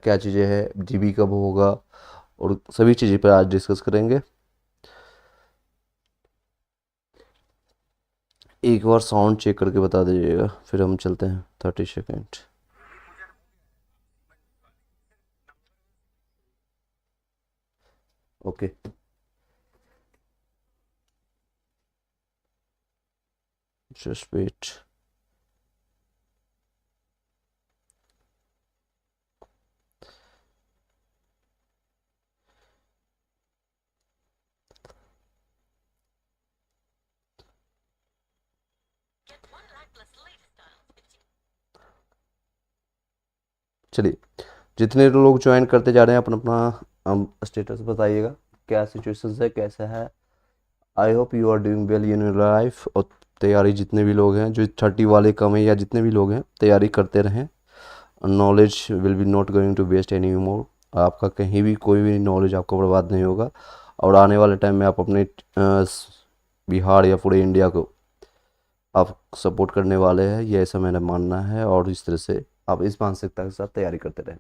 क्या चीज़ें हैं, जीबी कब होगा, और सभी चीज़ें पर आज डिस्कस करेंगे। एक बार साउंड चेक करके बता दीजिएगा, फिर हम चलते हैं। 30 सेकेंड। Okay, just wait. चलिए, जितने लोग ज्वाइन करते जा रहे हैं अपना अपना स्टेटस बताइएगा, क्या सिचुएशन है, कैसा है। I hope you are doing well in your life. और तैयारी जितने भी लोग हैं, जो 30 वाले कम है या जितने भी लोग हैं, तैयारी करते रहें। Knowledge will be not going to waste any more. आपका कहीं भी कोई भी नॉलेज आपका बर्बाद नहीं होगा। और आने वाले टाइम में आप अपने बिहार या पूरे इंडिया को आप सपोर्ट करने वाले हैं, ये ऐसा मेरा मानना है। और इस तरह से आप इस मानसिकता के साथ तैयारी करते रहें।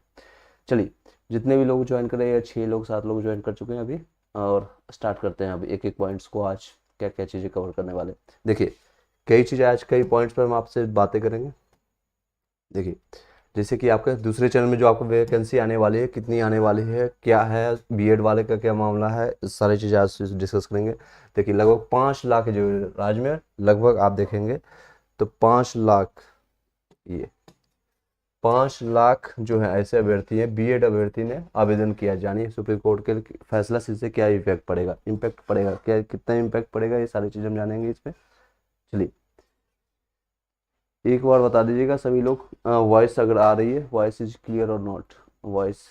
चलिए, जितने भी लोग ज्वाइन कर रहे हैं, या 6 लोग 7 लोग ज्वाइन कर चुके हैं अभी, और स्टार्ट करते हैं अभी एक एक पॉइंट्स को। आज क्या क्या चीज़ें कवर करने वाले, देखिए कई चीज़ें आज कई पॉइंट्स पर हम आपसे बातें करेंगे। देखिए, जैसे कि आपके दूसरे चैनल में जो आपको वैकेंसी आने वाली है, कितनी आने वाली है, क्या है, बीएड वाले का क्या मामला है, सारी चीज़ें आज डिस्कस करेंगे। देखिए, लगभग 5 लाख जो राज्य में लगभग आप देखेंगे तो 5 लाख, ये 5 लाख जो है ऐसे अभ्यर्थी हैं, बीएड अभ्यर्थी ने आवेदन किया। जानिए सुप्रीम कोर्ट के फैसला से इससे क्या इम्पैक्ट पड़ेगा, क्या कितना इम्पैक्ट पड़ेगा, ये सारी चीज़ हम जानेंगे इसमें। चलिए, एक बार बता दीजिएगा सभी लोग, वॉइस अगर आ रही है, वॉइस इज क्लियर और not, voice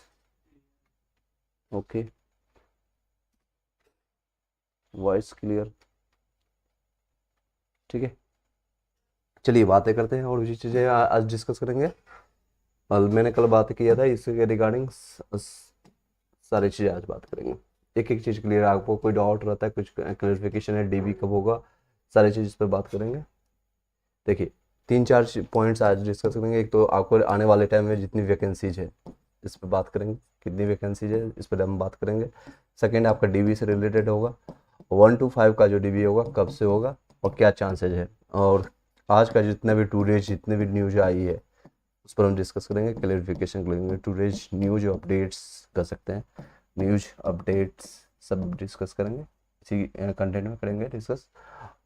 okay, voice clear, ठीक है। चलिए, बातें करते हैं और भी चीज़ें आज डिस्कस करेंगे। और मैंने कल बात किया था इसके रिगार्डिंग, सारी चीज़ें आज बात करेंगे। एक एक चीज़ क्लियर, आपको कोई डाउट रहता है, कुछ क्लियरिफिकेशन है, डीबी कब होगा, सारी चीज़ इस पर बात करेंगे। देखिए, 3-4 पॉइंट्स आज डिस्कस करेंगे। एक तो आपको आने वाले टाइम में जितनी वैकेंसीज है इस पर बात करेंगे, कितनी वैकेंसीज है इस पर हम बात करेंगे। सेकेंड, आपका डीबी से रिलेटेड होगा। 1 to 5 का जो डीबी होगा कब से होगा और क्या चांसेज है। और आज का जितना भी टूडेज जितने भी न्यूज आई है उस पर हम डिस्कस करेंगे, क्लैरिफिकेशन करेंगे। टूडेज न्यूज अपडेट्स कर सकते हैं, न्यूज अपडेट्स सब डिस्कस करेंगे, इसी कंटेंट में करेंगे डिस्कस।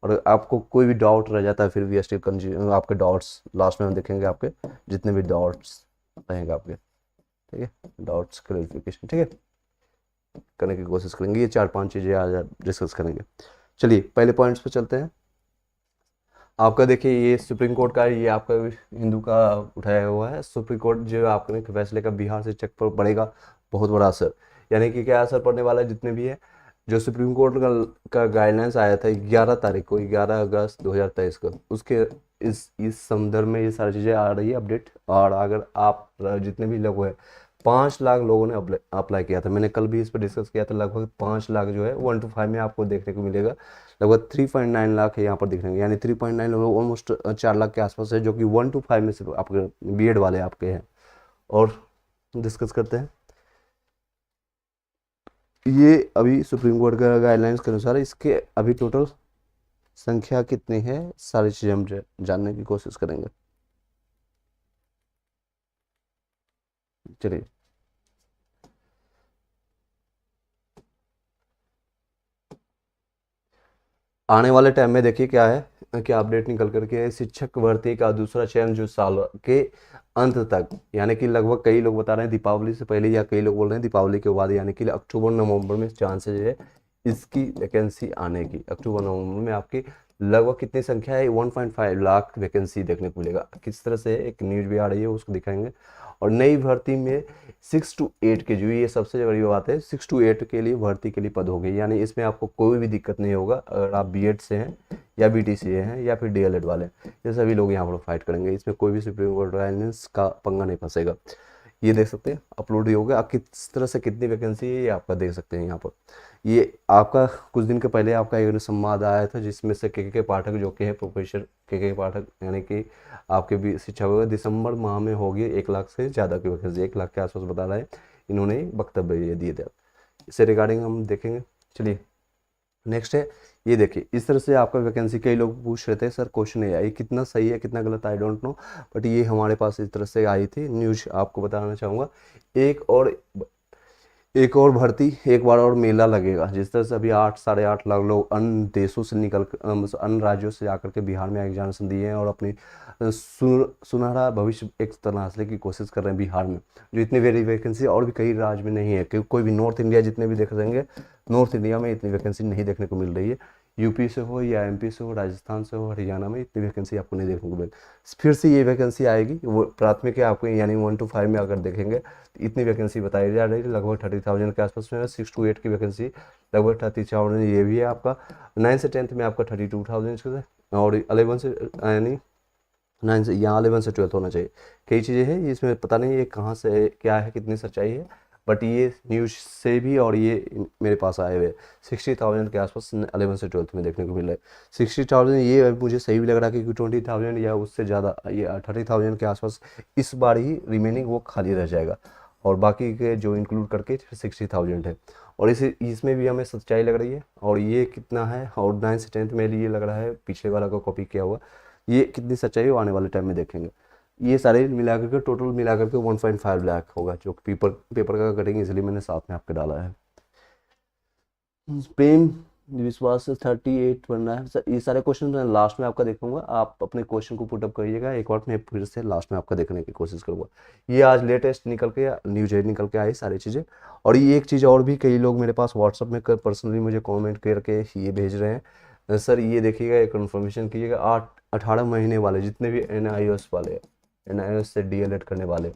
और आपको कोई भी डाउट रह जाता है फिर भी स्टिल आपके डाउट्स लास्ट में हम देखेंगे, आपके जितने भी डाउट्स रहेंगे आपके, ठीक है, डाउट्स क्लैरिफिकेशन, ठीक है, करने की कोशिश करेंगे। ये 4-5 चीज़ें आज डिस्कस करेंगे। चलिए, पहले पॉइंट्स पे चलते हैं। आपका देखिए, ये सुप्रीम कोर्ट का, ये आपका हिंदू का उठाया हुआ है। सुप्रीम कोर्ट जो आपने फैसले का बिहार से चेक पर पड़ेगा बहुत बड़ा असर। यानी कि क्या असर पड़ने वाला है, जितने भी है जो सुप्रीम कोर्ट का गाइडलाइंस आया था 11 तारीख को, 11 अगस्त 2023 को, उसके इस संदर्भ में ये सारी चीज़ें आ रही है अपडेट। और अगर आप जितने भी लोग हैं, 5 लाख लोगों ने अप्लाई किया था, मैंने कल भी इस पर डिस्कस किया था। लगभग 5 लाख जो है 1 to 5 में आपको देखने को मिलेगा। लगभग 3.9 लाख है यहाँ पर दिख रहे हैं, यानी 3.9 ऑलमोस्ट 4 लाख के आसपास है, जो कि 1 to 5 में से आपके बीएड वाले आपके हैं। और डिस्कस करते हैं, ये अभी सुप्रीम कोर्ट का गाइडलाइंस के अनुसार इसके अभी टोटल संख्या कितनी है, सारी चीज़ें हम जानने की कोशिश करेंगे। चलिए, आने वाले टाइम में देखिए क्या है, क्या अपडेट निकल करके है। शिक्षक भर्ती का दूसरा चयन जो साल के अंत तक, यानी कि लगभग कई लोग बता रहे हैं दीपावली से पहले, या कई लोग बोल रहे हैं दीपावली के बाद, यानी कि अक्टूबर नवंबर में चांसेज है इसकी वैकेंसी आने की। अक्टूबर नवंबर में आपकी लगभग कितनी संख्या है, 1.5 लाख वैकेंसी देखने को मिलेगा। किस तरह से एक न्यूज भी आ रही है, उसको दिखाएंगे। और नई भर्ती में 6 to 8 के, जो ये सबसे बड़ी बात है, 6 to 8 के लिए भर्ती के लिए पद हो गई। यानी इसमें आपको कोई भी दिक्कत नहीं होगा अगर आप बीएड से हैं या बीटीसीए हैं या फिर डीएलएड वाले हैं। ये सभी लोग यहाँ पर फाइट करेंगे, इसमें कोई भी सुप्रीम कोर्ट गाइडेंस का पंगा नहीं फंसेगा। ये देख सकते हैं अपलोड ही हो गया। किस तरह से कितनी वैकेंसी है ये आपका देख सकते हैं यहाँ पर। ये आपका कुछ दिन के पहले आपका एक संवाद आया था जिसमें से के पाठक जो कि है प्रोफेसर के पाठक, यानी कि आपके भी शिक्षा विभाग दिसंबर माह में होगी 1 लाख से ज़्यादा की वैकेंसी, 1 लाख के आसपास बता रहे हैं इन्होंने वक्तव्य ये दिए थे। इससे रिगार्डिंग हम देखेंगे। चलिए नेक्स्ट है, ये देखिए इस तरह से आपका वैकेंसी, कई लोग पूछ रहे थे सर क्वेश्चन ये कितना सही है कितना गलत, आई डोंट नो, बट ये हमारे पास इस तरह से आई थी न्यूज, आपको बताना चाहूँगा। एक और एक और भर्ती, एक बार और मेला लगेगा। जिस तरह से अभी 8 साढ़े 8 लाख लोग अन्य देशों से निकल अन्य राज्यों से आकर के बिहार में एग्जामिनेशन दिए हैं और अपनी सुनहरा भविष्य एक तलाशने की कोशिश कर रहे हैं बिहार में, जो इतनी वेरी वैकेंसी और भी कई राज्य में नहीं है। क्योंकि कोई भी नॉर्थ इंडिया जितने भी देख रहेंगे, नॉर्थ इंडिया में इतनी वैकेंसी नहीं देखने को मिल रही है। यूपी से हो या एमपी से हो, राजस्थान से हो, हरियाणा में इतनी वैकेंसी आपको नहीं देखने को मिल। फिर से ये वैकेंसी आएगी, वो प्राथमिक है आपको, यानी 1 to 5 में अगर देखेंगे तो इतनी वैकेंसी बताई जा रही है लगभग 30,000 के आसपास में। 6 to 8 की वैकेंसी लगभग 30,000 ये भी है आपका। 9 से 10th में आपका 32,000 और 11 से यानी 9 से यहाँ 11 से 12 होना चाहिए। कई चीज़ें हैं इसमें, पता नहीं ये कहाँ से क्या है कितनी सच्चाई है, बट ये न्यूज़ से भी और ये मेरे पास आए हुए 60,000 के आसपास 11 से 12th में देखने को मिल रहा है। 60,000 ये मुझे सही भी लग रहा है क्योंकि 20,000 या उससे ज़्यादा ये 30,000 के आसपास इस बार ही रिमेनिंग वो खाली रह जाएगा, और बाकी के जो इंक्लूड करके 60,000 है। और इसमें भी हमें सच्चाई लग रही है। और ये कितना है, और 9 से 10th में ये लग रहा है पिछले वाला का कॉपी किया हुआ, ये कितनी सच्चाई है वो आने वाले टाइम में देखेंगे। ये सारे मिलाकर के टोटल मिलाकर के 1.5 लाख होगा, जो पेपर पेपर का कटेंगे, इसलिए मैंने साथ में आपके डाला है। प्रेम विश्वास से 38 बनना है सर। ये सारे क्वेश्चन मैं लास्ट में आपका देखूंगा, आप अपने क्वेश्चन को पुटअप करिएगा एक बार, मैं फिर से लास्ट में आपका देखने की कोशिश करूंगा। ये आज लेटेस्ट निकल के न्यूज निकल के आई सारी चीज़ें। और ये एक चीज़ और भी कई लोग मेरे पास व्हाट्सअप में पर्सनली मुझे कॉमेंट करके ये भेज रहे हैं, सर ये देखिएगा, एक कन्फर्मेशन कीजिएगा, 18 महीने वाले जितने भी NIOS वाले, NIOS से DLED करने वाले,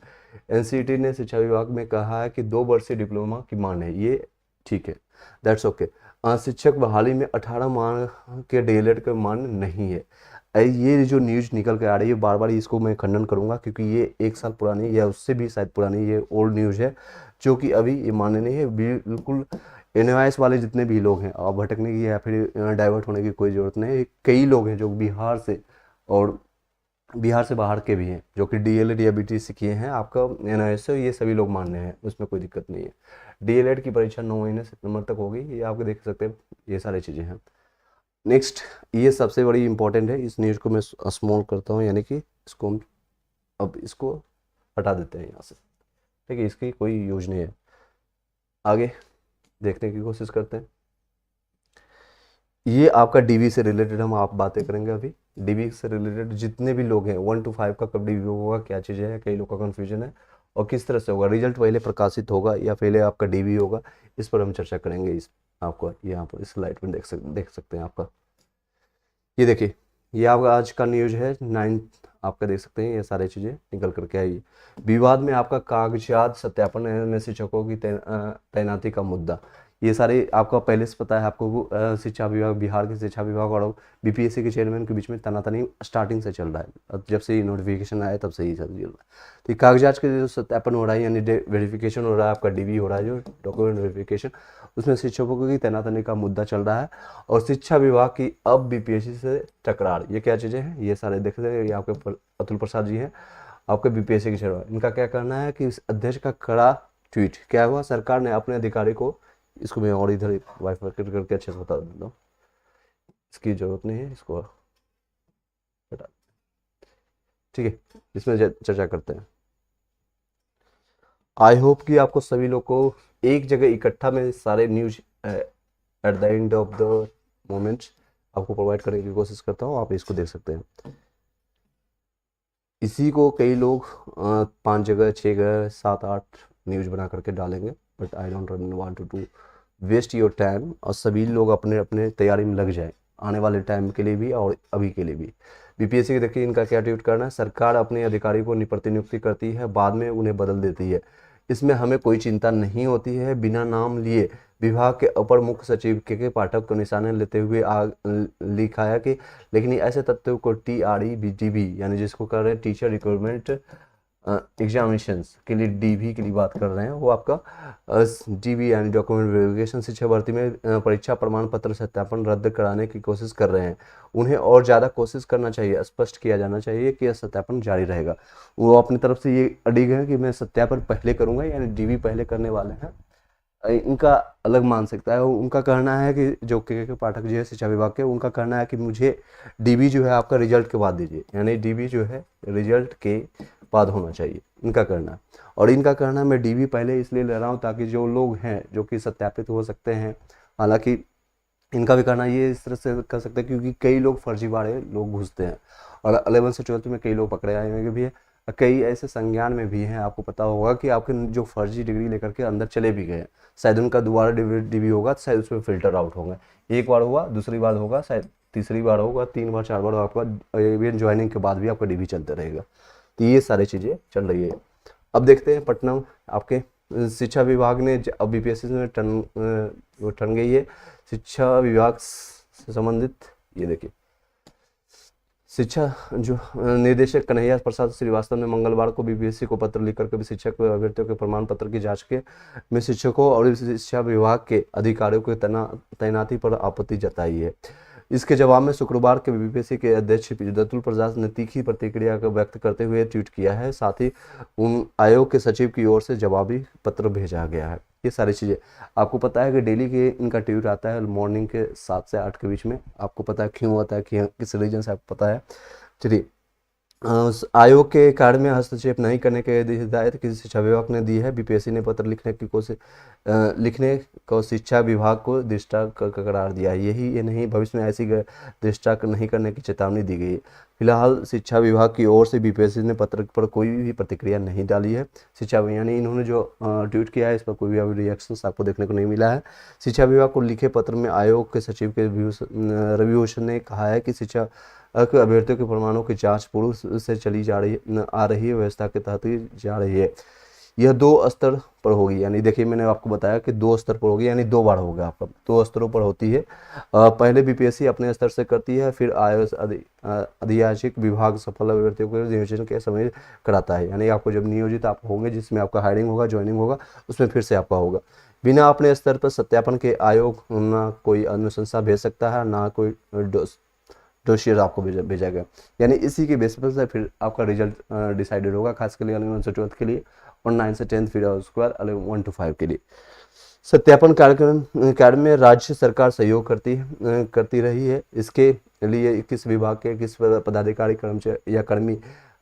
NCT ने शिक्षा विभाग में कहा है कि 2 वर्षीय डिप्लोमा की मांग है, ये ठीक है, दैट्स ओके। शिक्षक बहाली में 18 माह के DLED का मान्य नहीं है। ये जो न्यूज निकल के आ रही है बार बार, इसको मैं खंडन करूंगा क्योंकि ये 1 साल पुरानी या उससे भी शायद पुरानी ये ओल्ड न्यूज है, जो कि अभी ये मान्य नहीं है। बिल्कुल NIOS वाले जितने भी लोग हैं, और भटकने की या फिर डाइवर्ट होने की कोई ज़रूरत नहीं है। कई लोग हैं जो बिहार से और बिहार से बाहर के भी हैं जो कि DLED या BTC किए हैं, आपका NIOS से, ये सभी लोग मान्य हैं, उसमें कोई दिक्कत नहीं है। DLED की परीक्षा 9 महीने सितंबर तक होगी, ये आप देख सकते हैं, ये सारी चीज़ें हैं। नेक्स्ट, ये सबसे बड़ी इंपॉर्टेंट है, इस न्यूज़ को मैं स्मॉल करता हूँ, यानी कि इसको हम अब इसको हटा देते हैं यहाँ से, ठीक है, इसकी कोई यूज नहीं है। आगे देखने की कोशिश करते हैं। ये आपका DV से रिलेटेड हम आप बातें करेंगे अभी। DV से रिलेटेड जितने भी लोग हैं 1 to 5 का कब DV होगा, क्या चीज़ें हैं, कई लोग का कन्फ्यूजन है, और किस तरह से होगा, रिजल्ट पहले प्रकाशित होगा या पहले आपका DV होगा, इस पर हम चर्चा करेंगे। इस आपको यहाँ पर इस स्लाइड में देख सकते हैं आपका। ये देखिए, ये आपका आज का न्यूज है 9, आपका देख सकते हैं, ये सारी चीज़ें निकल करके आई। विवाद में आपका कागजात सत्यापन में शिक्षकों की तैनाती का मुद्दा, ये सारे आपका पहले से पता है आपको। शिक्षा विभाग, बिहार के शिक्षा विभाग और BPSC के चेयरमैन के बीच में तनातनी स्टार्टिंग से चल रहा है, जब से ये नोटिफिकेशन आया तब से ही चल रहा है। तो ये कागजात के जो सत्यापन हो रहा है, यानी वेरिफिकेशन हो रहा है, आपका DV हो रहा है, जो डॉक्यूमेंट वेरिफिकेशन, उसमें शिक्षकों की तैनातनी का मुद्दा चल रहा है। और शिक्षा विभाग की अब BPSC से टकरार, ये क्या चीज़ें हैं, ये सारे देख रहे हैं, ये आपके अतुल प्रसाद जी हैं, आपके BPSC के चेयरमैन। इनका क्या करना है कि अध्यक्ष का कड़ा ट्वीट, क्या हुआ, सरकार ने अपने अधिकारी को, इसको मैं और इधर वाईफाई करके अच्छे से बता देता हूँ, इसकी ज़रूरत नहीं है, इसको हटा, ठीक है, इसमें चर्चा करते हैं। आई होप कि आपको सभी लोग को एक जगह इकट्ठा में सारे news at the end of the moment आपको प्रोवाइड करने की कोशिश करता हूँ, आप इसको देख सकते हैं। इसी को कई लोग 5 जगह 6 जगह 7-8 न्यूज बना करके डालेंगे, but I don't want to waste your time, और सभी लोग अपने अपने तैयारी में लग जाए आने वाले टाइम के लिए भी और अभी के लिए भी। BPSC के देखिए इनका क्या ट्वीट करना है, सरकार अपने अधिकारी को प्रतिनियुक्ति करती है, बाद में उन्हें बदल देती है, इसमें हमें कोई चिंता नहीं होती है। बिना नाम लिए विभाग के अपर मुख्य सचिव के पाठक को निशाने लेते हुए लिखा है कि लेकिन ऐसे तथ्यों को TREBTB यानी जिसको कह रहे हैं टीचर रिक्रूटमेंट एग्जामिनेशंस के लिए डीवी के लिए बात कर रहे हैं, वो आपका डीवी यानी डॉक्यूमेंट वेरिफिकेशन शिक्षा भर्ती में परीक्षा प्रमाण पत्र सत्यापन रद्द कराने की कोशिश कर रहे हैं। उन्हें और ज़्यादा कोशिश करना चाहिए, स्पष्ट किया जाना चाहिए कि यह सत्यापन जारी रहेगा। वो अपनी तरफ से ये अड़िग है कि मैं सत्यापन पहले करूँगा, यानी डीवी पहले करने वाले हैं। इनका अलग मानसिकता है। उनका कहना है कि जो के पाठक जी है शिक्षा विभाग के, उनका कहना है कि मुझे डीबी जो है आपका रिजल्ट के बाद दीजिए, यानी डीबी जो है रिजल्ट के बाद होना चाहिए, इनका कहना है। और इनका कहना है मैं डीबी पहले इसलिए ले रहा हूँ ताकि जो लोग हैं जो कि सत्यापित हो सकते हैं, हालांकि इनका भी कहना ये इस तरह से कर सकते हैं क्योंकि कई लोग फर्जीवाड़े लोग घुसते हैं, और 11 से 12 में कई लोग पकड़े आए हैं भी है। कई ऐसे संज्ञान में भी हैं, आपको पता होगा कि आपके जो फर्जी डिग्री लेकर के अंदर चले भी गए, शायद उनका दोबारा डीवी होगा तो शायद उसमें फिल्टर आउट होंगे। एक बार हुआ, दूसरी बार होगा, शायद तीसरी बार होगा, 3 बार 4 बार आपका इवन ज्वाइनिंग के बाद भी आपका डीवी चलते रहेगा। तो ये सारी चीज़ें चल रही है। अब देखते हैं पटना आपके शिक्षा विभाग ने अब बीपीएससी में टर्न गई है शिक्षा विभाग से संबंधित। ये देखिए शिक्षा जो निदेशक कन्हैया प्रसाद श्रीवास्तव ने मंगलवार को बीपीएससी को पत्र लिखकर के शिक्षक अभ्यर्थियों के प्रमाण पत्र की जांच के में शिक्षकों और शिक्षा विभाग के अधिकारियों की तैनाती पर आपत्ति जताई है। इसके जवाब में शुक्रवार के बीपीएससी के अध्यक्ष जतुल प्रसाद ने तीखी प्रतिक्रिया व्यक्त करते हुए ट्वीट किया है। साथ ही उन आयोग के सचिव की ओर से जवाबी पत्र भेजा गया है। ये सारी चीज़ें आपको पता है कि डेली के इनका ट्वीट आता है मॉर्निंग के 7 से 8 के बीच में। आपको पता है क्यों आता है, कि किस रीजन से आपको पता है। चलिए, आयोग के कार्य में हस्तक्षेप नहीं करने की हिदायत किसी शिक्षा विभाग ने दी है। बीपीएससी ने पत्र लिखने को शिक्षा विभाग को दृष्टा करार दिया है। ये नहीं, भविष्य में ऐसी दृष्टा नहीं करने की चेतावनी दी गई। फिलहाल शिक्षा विभाग की ओर से बीपीएससी ने पत्र पर कोई भी प्रतिक्रिया नहीं डाली है। शिक्षा यानी इन्होंने जो ट्वीट किया है इस पर कोई भी अभी रिएक्शन आपको देखने को नहीं मिला है। शिक्षा विभाग को लिखे पत्र में आयोग के सचिव के रवि भूषण ने कहा है कि शिक्षा अभ्यर्थियों के प्रमाणों की जांच पूर्व से चली आ रही है व्यवस्था के तहत ही जा रही है। यह 2 स्तर पर होगी, यानी देखिए मैंने आपको बताया कि 2 स्तर पर होगी, यानी 2 बार होगा आपका, 2 स्तरों पर होती है। पहले बीपीएससी अपने स्तर से करती है, फिर अधियाचिक विभाग सफल अभ्यर्थियों को नियोजन के समय कराता है। यानी आपको जब नियोजित आप होंगे, जिसमें आपका हायरिंग होगा, ज्वाइनिंग होगा, उसमें फिर से आपका होगा। बिना अपने स्तर पर सत्यापन के आयोग ना कोई अनुशंसा भेज सकता है, ना कोई डोसियर आपको भेजा गया, यानी इसी के बेस पर से फिर आपका रिजल्ट डिसाइडेड होगा, खास कर 11 से 12 के लिए, और 9 से 10 फिर उसके बाद 1 to 5 के लिए। सत्यापन कार्य में राज्य सरकार सहयोग करती रही है। इसके लिए किस विभाग के किस पदाधिकारी कर्मचारी या कर्मी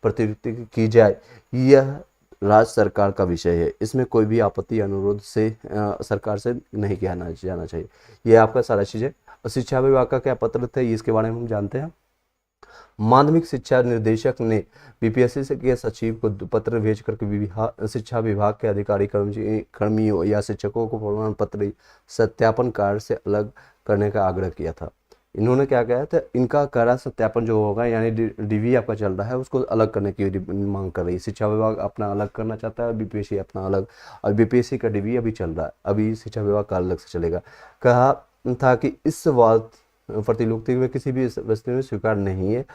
प्रतिनियुक्ति की जाए, यह राज्य सरकार का विषय है। इसमें कोई भी आपत्ति अनुरोध से सरकार से नहीं किया जाना चाहिए। ये आपका सारा चीज़ें। शिक्षा विभाग का क्या पत्र थे इसके बारे में हम जानते हैं। माध्यमिक शिक्षा निर्देशक ने बीपीएससी के सचिव को पत्र भेज करके शिक्षा विभाग के अधिकारी कर्मियों या शिक्षकों को प्रमाण पत्र सत्यापन कार्य से अलग करने का आग्रह किया था। इन्होंने क्या कहा था, इनका कड़ा सत्यापन जो होगा, यानी डीवी आपका चल रहा है, उसको अलग करने की मांग कर रही है। शिक्षा विभाग अपना अलग करना चाहता है, बीपीएससी अपना अलग, और बीपीएससी का डीवी अभी चल रहा है, अभी शिक्षा विभाग का अलग से चलेगा। कहा था कि इस बात प्रतिलुप्ति में किसी भी वस्तु में स्वीकार नहीं है,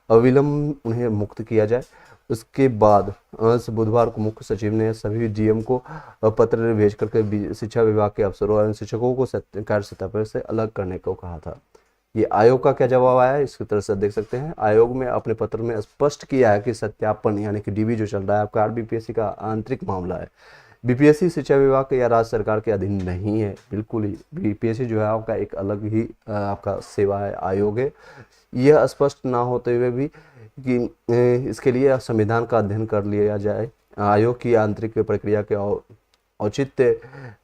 अविलंब उन्हें मुक्त किया जाए। उसके बाद बुधवार को मुख्य सचिव ने सभी डीएम को पत्र भेज करके शिक्षा विभाग के अफसरों और शिक्षकों को कार्य सत्यापन से अलग करने को कहा था। ये आयोग का क्या जवाब आया है इसकी तरह से देख सकते हैं। आयोग में अपने पत्र में स्पष्ट किया है कि सत्यापन यानी कि डीवी जो चल रहा है आपका बीपीएससी का आंतरिक मामला है। बीपीएससी शिक्षा विभाग या राज्य सरकार के अधीन नहीं है, बिल्कुल ही। बीपीएससी जो है आपका एक अलग ही आपका सेवा है, आयोग है। यह स्पष्ट ना होते हुए भी कि इसके लिए संविधान का अध्ययन कर लिया जाए। आयोग की आंतरिक प्रक्रिया के औचित्य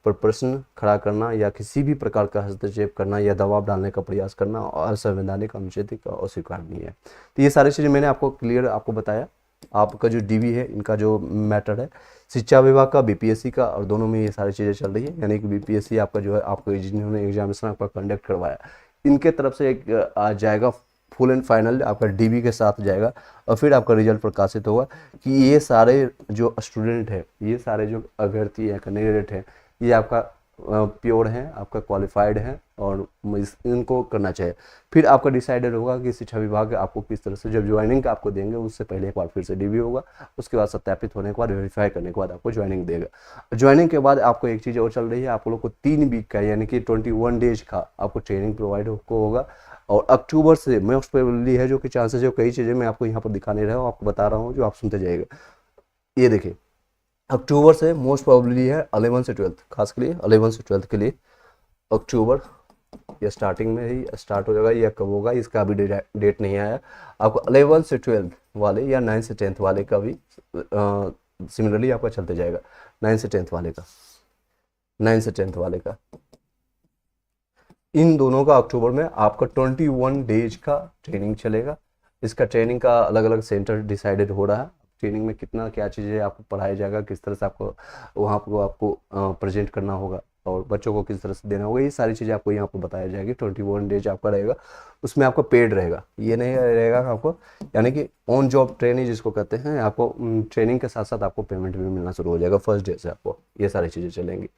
पर प्रश्न खड़ा करना या किसी भी प्रकार का हस्तक्षेप करना या दबाव डालने का प्रयास करना असंवैधानिक, अनुचित और अस्वीकारनीय है। तो ये सारी चीज़ें मैंने आपको क्लियर आपको बताया। आपका जो डीवी है, इनका जो मैटर है शिक्षा विभाग का, बीपीएससी का, और दोनों में ये सारी चीज़ें चल रही है। यानी कि बीपीएससी आपका जो है आपको जिन्होंने एग्जामिनेशन आपका कंडक्ट करवाया, इनके तरफ से एक आ जाएगा फुल एंड फाइनल आपका डीवी के साथ जाएगा, और फिर आपका रिजल्ट प्रकाशित होगा कि ये सारे जो स्टूडेंट है, ये सारे जो अभ्यर्थी हैं, कैंडिडेट हैं, ये आपका प्योर हैं, आपका क्वालिफाइड हैं और इनको करना चाहिए। फिर आपका डिसाइडेड होगा कि शिक्षा विभाग आपको किस तरह से जब ज्वाइनिंग का आपको देंगे उससे पहले एक बार फिर से डीवी होगा, उसके बाद सत्यापित होने के बाद वेरीफाई करने के बाद आपको ज्वाइनिंग देगा। ज्वाइनिंग के बाद आपको एक चीज़ और चल रही है, आप लोग को 3 वीक का यानी कि 21 डेज का आपको ट्रेनिंग प्रोवाइड होगा और अक्टूबर से मोस्ट प्रोबेबली है जो कि चांसेस है, कई चीज़ें मैं आपको यहाँ पर दिखा नहीं रहा हूँ, आपको बता रहा हूँ जो आप सुनते जाइएगा। ये देखिए अक्टूबर से मोस्ट प्रोबेबली है 11 से 12 खास के लिए 11 से 12 के लिए अक्टूबर या स्टार्टिंग में ही स्टार्ट हो जाएगा या कब होगा इसका अभी डेट नहीं आया। आपको 11 से 12 वाले या 9 से 10 वाले का भी सिमिलरली आपका चलते जाएगा। 9 से 10 वाले का 9 से 10 वाले का इन दोनों का अक्टूबर में आपका 21 डेज का ट्रेनिंग चलेगा। इसका ट्रेनिंग का अलग अलग सेंटर डिसाइडेड हो रहा है, ट्रेनिंग में कितना क्या चीज़ें आपको पढ़ाया जाएगा, किस तरह से आपको वहाँ पर आपको प्रेजेंट करना होगा और बच्चों को किस तरह से देना होगा, ये सारी चीज़ें आपको यहाँ पर बताया जाएगी। 21 डेज आपका रहेगा, उसमें आपका पेड रहेगा, ये नहीं रहेगा आपको यानी कि ऑन जॉब ट्रेनिंग जिसको कहते हैं, आपको ट्रेनिंग के साथ साथ आपको पेमेंट भी मिलना शुरू हो जाएगा फर्स्ट डे से। आपको ये सारी चीज़ें चलेंगी,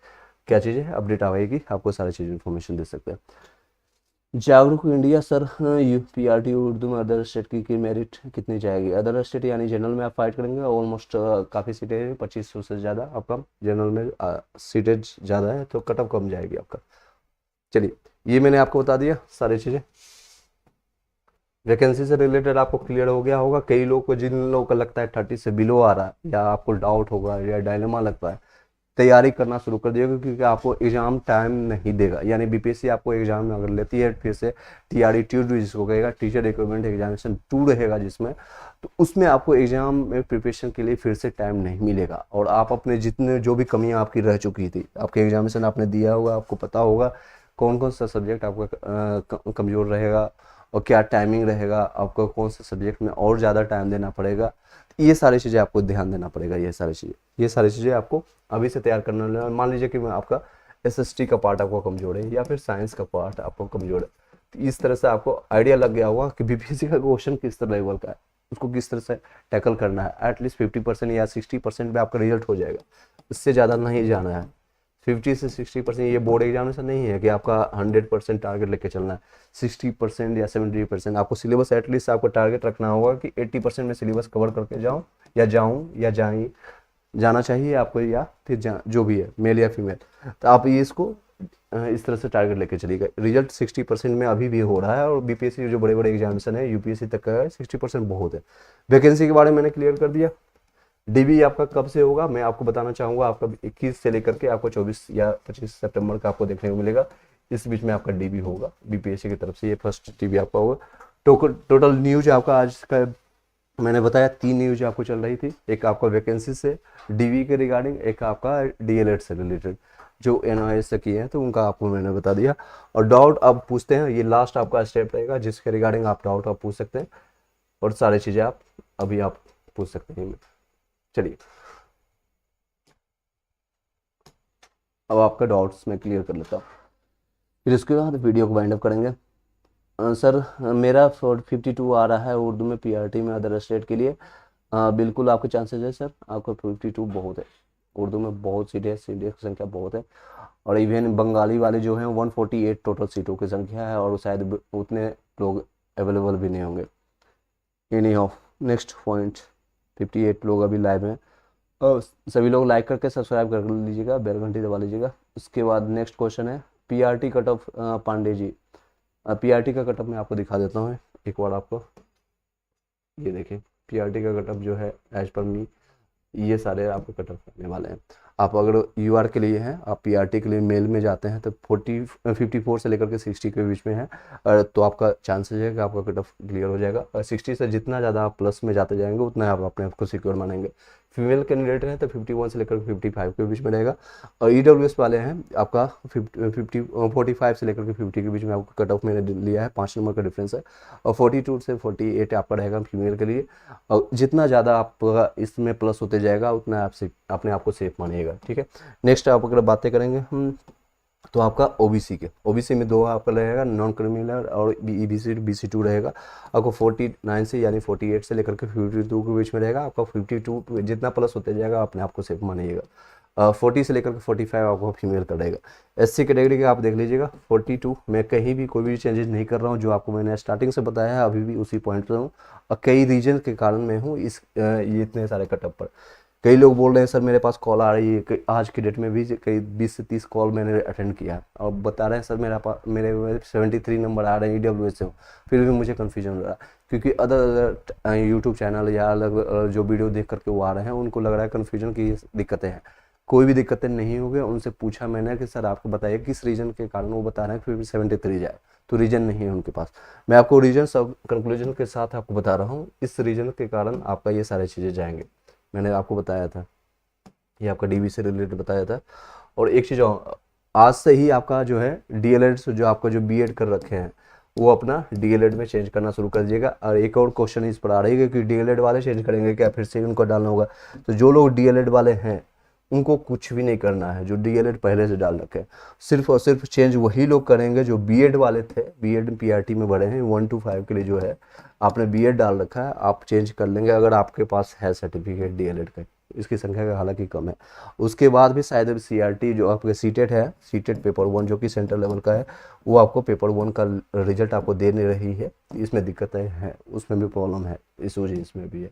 क्या चीज़ें अपडेट आएगी, आपको सारी चीज़ इन्फॉर्मेशन दे सकते हैं। जागरूक इंडिया सर, UPRT उर्दू में अदर स्टेट की मेरिट कितनी जाएगी? अदर स्टेट यानी जनरल में आप फाइट करेंगे, ऑलमोस्ट काफ़ी सीटें हैं, 2500 से ज़्यादा आपका जनरल में सीटें ज़्यादा है तो कट ऑफ कम जाएगी आपका। चलिए ये मैंने आपको बता दिया सारी चीज़ें, वैकेंसी से रिलेटेड आपको क्लियर हो गया होगा। कई लोग को, जिन लोगों को लगता है 30 से बिलो आ रहा है या आपको डाउट होगा या डायलेमा लगता है, तैयारी करना शुरू कर दिएगा क्योंकि आपको एग्जाम टाइम नहीं देगा। यानी बीपीएससी आपको एग्जाम में अगर लेती है फिर से TRE-2 जिसको कहेगा टीचर रिक्रूटमेंट एग्जामिनेशन 2 रहेगा जिसमें, तो उसमें आपको एग्जाम में प्रिपरेशन के लिए फिर से टाइम नहीं मिलेगा और आप अपने जितने जो भी कमियां आपकी रह चुकी थी, आपके एग्जामिनेशन आपने दिया होगा, आपको पता होगा कौन कौन सा सब्जेक्ट आपका कमज़ोर रहेगा और क्या टाइमिंग रहेगा, आपको कौन सा सब्जेक्ट में और ज़्यादा टाइम देना पड़ेगा, ये सारी चीज़ें आपको ध्यान देना पड़ेगा। ये सारी चीज़ें आपको अभी से तैयार करना। मान लीजिए कि आपका SST का पार्ट आपको कमज़ोर है या फिर साइंस का पार्ट आपको कमज़ोर है, तो इस तरह से आपको आइडिया लग गया होगा कि बीपीएससी का क्वेश्चन किस तरह लेवल का है, उसको किस तरह से टैकल करना है। एटलीस्ट 50% या 60% में आपका रिजल्ट हो जाएगा, उससे ज़्यादा नहीं जाना है। 50 से 60% ये बोर्ड एग्जामिनेशन नहीं है कि आपका 100% टारगेट लेके चलना है। 60% या 70% आपको सिलेबस एटलीस्ट आपको टारगेट रखना होगा कि 80% में सिलेबस कवर करके जाऊँ या जाना चाहिए आपको, या फिर जो भी है मेल या फीमेल, तो आप ये इसको इस तरह से टारगेट लेके चलिएगा। रिजल्ट 60% में अभी भी हो रहा है और बीपीएससी जो बड़े बड़े एग्जामिनेशन है UPSC तक का है, 60% बहुत है। वैकेंसी के बारे में मैंने क्लियर कर दिया। डीबी आपका कब से होगा मैं आपको बताना चाहूँगा, आपका 21 से लेकर के आपको 24 या 25 सितंबर का आपको देखने को मिलेगा। इस बीच में आपका डीबी होगा बीपीएससी की तरफ से, ये फर्स्ट डीबी आपका होगा। टोटल न्यूज आपका आज का मैंने बताया 3 न्यूज आपको चल रही थी, एक आपका वैकेंसी से डीवी के रिगार्डिंग, एक आपका DLED से रिलेटेड जो NIS से किए हैं तो उनका आपको मैंने बता दिया। और डाउट आप पूछते हैं, ये लास्ट आपका स्टेप रहेगा जिसके रिगार्डिंग आप डाउट आप पूछ सकते हैं और सारी चीज़ें आप अभी आप पूछ सकते हैं। चलिए अब आपका डाउट्स मैं क्लियर कर लेता हूँ, फिर उसके बाद वीडियो को वाइंड अप करेंगे। सर मेरा 52 आ रहा है उर्दू में PRT में अदर स्टेट के लिए। बिल्कुल आपके चांसेस है सर, आपका 52 बहुत है, उर्दू में बहुत सीटें की संख्या बहुत है और इवन बंगाली वाले जो हैं 148 टोटल सीटों की संख्या है और शायद उतने लोग अवेलेबल भी नहीं होंगे। एनी ऑफ नेक्स्ट पॉइंट, 58 लोग अभी लाइव हैं और सभी लोग लाइक करके सब्सक्राइब कर लीजिएगा, बेल घंटी दबा लीजिएगा। उसके बाद नेक्स्ट क्वेश्चन है PRT cut off Pandey ji. PRT का कट ऑफ मैं आपको दिखा देता हूँ एक बार आपको, ये देखिए PRT का कट ऑफ जो है एज पर मी ये सारे आपको कट ऑफ करने वाले हैं। आप अगर UR के लिए हैं, आप PRT के लिए मेल में जाते हैं तो 54 से लेकर के 60 के बीच में है तो आपका चांसेस है कि आपका कट ऑफ क्लियर हो जाएगा। और 60 से जितना ज़्यादा आप प्लस में जाते जाएंगे उतना आप अपने आप को सिक्योर मानेंगे। फीमेल कैंडिडेट हैं तो 51 से लेकर 55 के बीच में रहेगा और EWS वाले हैं आपका 45 से लेकर के 50 के बीच में आपको कट ऑफ मैंने लिया है, 5 नंबर का डिफरेंस है और 42 से 48 आपका रहेगा फीमेल के लिए। और जितना ज़्यादा आप इसमें प्लस होते जाएगा उतना आप अपने आप को सेफ मानिएगा, ठीक है। नेक्स्ट आप अगर बातें करेंगे हम तो आपका OBC में 2 आपका रहेगा नॉन क्रिमिनल और BC2 रहेगा। आपको 49 से यानी 48 से लेकर के 52 के बीच में रहेगा। आपका 52 जितना प्लस होते जाएगा अपने आप को सेफ मानिएगा। 40 से लेकर के 45 आपको फीमेल का रहेगा। SC कैटेगरी का आप देख लीजिएगा 42। मैं कहीं भी कोई भी चेंजेस नहीं कर रहा हूँ, जो आपको मैंने स्टार्टिंग से बताया है अभी भी उसी पॉइंट पर हूँ। और कई रीजन के कारण मैं हूँ ये इतने सारे कटअप पर। कई लोग बोल रहे हैं सर मेरे पास कॉल आ रही है, आज की डेट में भी कई 20 से 30 कॉल मैंने अटेंड किया है और बता रहे हैं सर मेरे 73 नंबर आ रहे हैं EWS से, फिर भी मुझे कन्फ्यूजन हो रहा है, क्योंकि अदर यूट्यूब चैनल या अलग जो वीडियो देख करके वो आ रहे हैं उनको लग रहा है कन्फ्यूजन की दिक्कतें हैं। कोई भी दिक्कतें नहीं होगी। उनसे पूछा मैंने कि सर आपको बताइए किस रीजन के कारण, वो बता रहे हैं फिर भी 73 जाए, तो रीजन नहीं है उनके पास। मैं आपको रीजन सब कंक्लूजन के साथ आपको बता रहा हूँ, इस रीजन के कारण आपका ये सारी चीज़ें जाएंगे। मैंने आपको बताया था, ये आपका DB से रिलेटेड बताया था। और एक चीज़ और, आज से ही आपका जो है DLED से जो आपका जो B.Ed कर रखे हैं वो अपना DLED में चेंज करना शुरू कर दीजिएगा। और एक और क्वेश्चन इस पर आ रही है कि DLED वाले चेंज करेंगे क्या, फिर से उनको डालना होगा। तो जो लोग DLED वाले हैं उनको कुछ भी नहीं करना है, जो DLED पहले से डाल रखे हैं। सिर्फ और सिर्फ चेंज वही लोग करेंगे जो B.Ed वाले थे, B.Ed PRT में बढ़े हैं 1 to 5 के लिए जो है आपने B.Ed डाल रखा है, आप चेंज कर लेंगे अगर आपके पास है सर्टिफिकेट DLED का। इसकी संख्या का हालांकि कम है। उसके बाद भी शायद CRT जो आपके सीटेट है, सीटेट पेपर 1 जो कि सेंट्रल लेवल का है, वो आपको पेपर 1 का रिजल्ट आपको दे नहीं रही है। इसमें दिक्कतें हैं, उसमें भी प्रॉब्लम है, इस वजह इसमें भी है।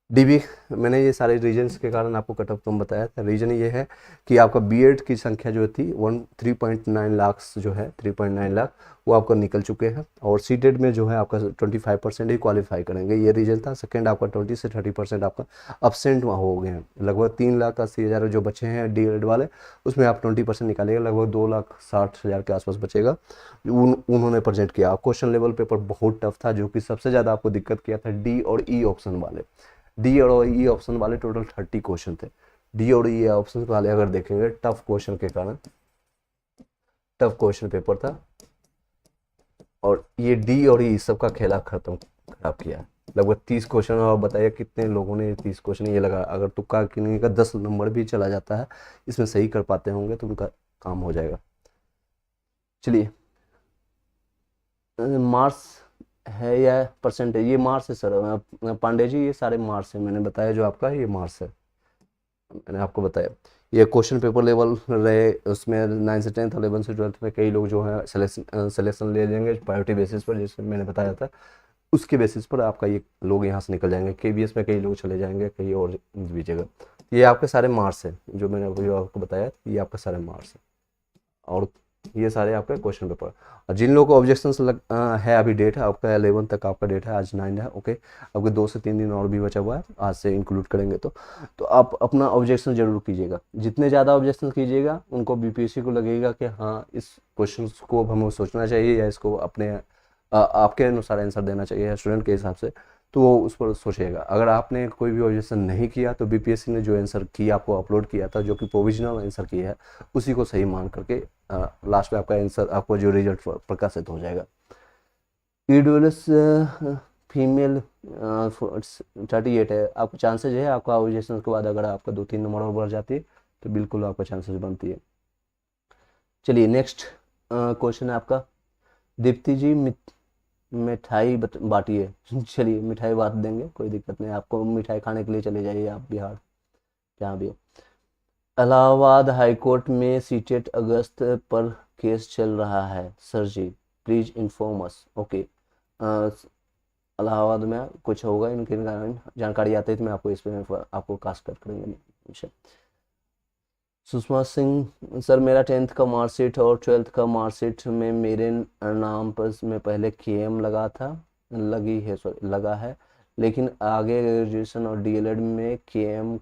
DB मैंने ये सारे रीजन्स के कारण आपको कट ऑफ कम बताया था। रीजन ये है कि आपका B.Ed की संख्या जो थी 3.9 लाख जो है 3.9 लाख वो आपका निकल चुके हैं। और सीटेड में जो है आपका 25% ही क्वालिफाई करेंगे, ये रीजन था। सेकंड आपका 20 से 30% आपका अपसेंट वहाँ हो गए हैं। लगभग 3,80,000 जो बचे हैं DLED वाले, उसमें आप 20% निकालिएगा, लगभग 2,60,000 के आसपास बचेगा। उन्होंने प्रेजेंट किया। क्वेश्चन लेवल पेपर बहुत टफ था, जो कि सबसे ज़्यादा आपको दिक्कत किया था D और E ऑप्शन वाले। D और E ऑप्शन वाले टोटल 30 क्वेश्चन थे। D और E ऑप्शन वाले अगर देखेंगे टफ क्वेश्चन के कारण, टफ क्वेश्चन पेपर था। और ये D और E सबका खेला खराब किया। लगभग 30 क्वेश्चन, और बताइए कितने लोगों ने 30 क्वेश्चन ये लगा। अगर तुक्का किन्हीं का 10 नंबर भी चला जाता है, इसमें सही कर पाते होंगे तो उनका काम हो जाएगा। चलिए, मार्क्स है या परसेंटेज, ये मार्क्स है सर पांडे जी, ये सारे मार्क्स है। मैंने बताया जो आपका ये मार्क्स है, मैंने आपको बताया। ये क्वेश्चन पेपर लेवल रहे, उसमें 9 से 10th 11 से 12th में कई लोग जो है सिलेक्शन ले लेंगे प्रायोरिटी बेसिस पर, जैसे मैंने बताया था। उसके बेसिस पर आपका ये लोग यहाँ से निकल जाएंगे। KBS में कई लोग चले जाएंगे कहीं और भी जगह। ये आपके सारे मार्क्स हैं जो मैंने अभी आपको बताया, ये आपके सारे मार्क्स हैं। और ये सारे आपके क्वेश्चन पेपर। और जिन लोगों को ऑब्जेक्शंस है, अभी डेट है आपका 11 तक आपका डेट है, आज 9 है, ओके। आपके 2 से 3 दिन और भी बचा हुआ है, आज से इंक्लूड करेंगे तो आप अपना ऑब्जेक्शन जरूर कीजिएगा। जितने ज़्यादा ऑब्जेक्शन कीजिएगा उनको BPSC को लगेगा कि हाँ इस क्वेश्चन को हमें सोचना चाहिए, या इसको अपने आपके अनुसार आंसर देना चाहिए स्टूडेंट के हिसाब से, तो वो उस पर सोचिएगा। अगर आपने कोई भी ऑब्जेक्शन नहीं किया तो BPSC ने जो आंसर किया आपको अपलोड किया था, जो कि प्रोविजनल आंसर किया है, उसी को सही मान करके लास्ट में आपका आंसर, आपको जो रिजल्ट प्रकाशित हो जाएगा। EWS फीमेल 38 है, आपको चांसेज है आपका ऑब्जेक्शन के बाद अगर आपका 2-3 नंबर और बढ़ जाती है तो बिल्कुल आपका चांसेस बनती है। चलिए नेक्स्ट क्वेश्चन है आपका, दीप्ति जी मिठाई बांटिए। चलिए मिठाई बांट देंगे, कोई दिक्कत नहीं। आपको मिठाई खाने के लिए चले जाइए आप बिहार, जहाँ भी। इलाहाबाद हाईकोर्ट में सीटेट अगस्त पर केस चल रहा है sir ji, please inform us. Okay, Allahabad में कुछ होगा, इनके जानकारी आती है तो मैं आपको इस पर आपको कास्ट कर करेंगे। सुषमा सिंह सर, मेरा 10th का मार्कशीट और 12th का मार्कशीट में मेरे नाम पर में पहले KM लगा था, लगा है, लेकिन आगे ग्रेजुएशन और DLED में KM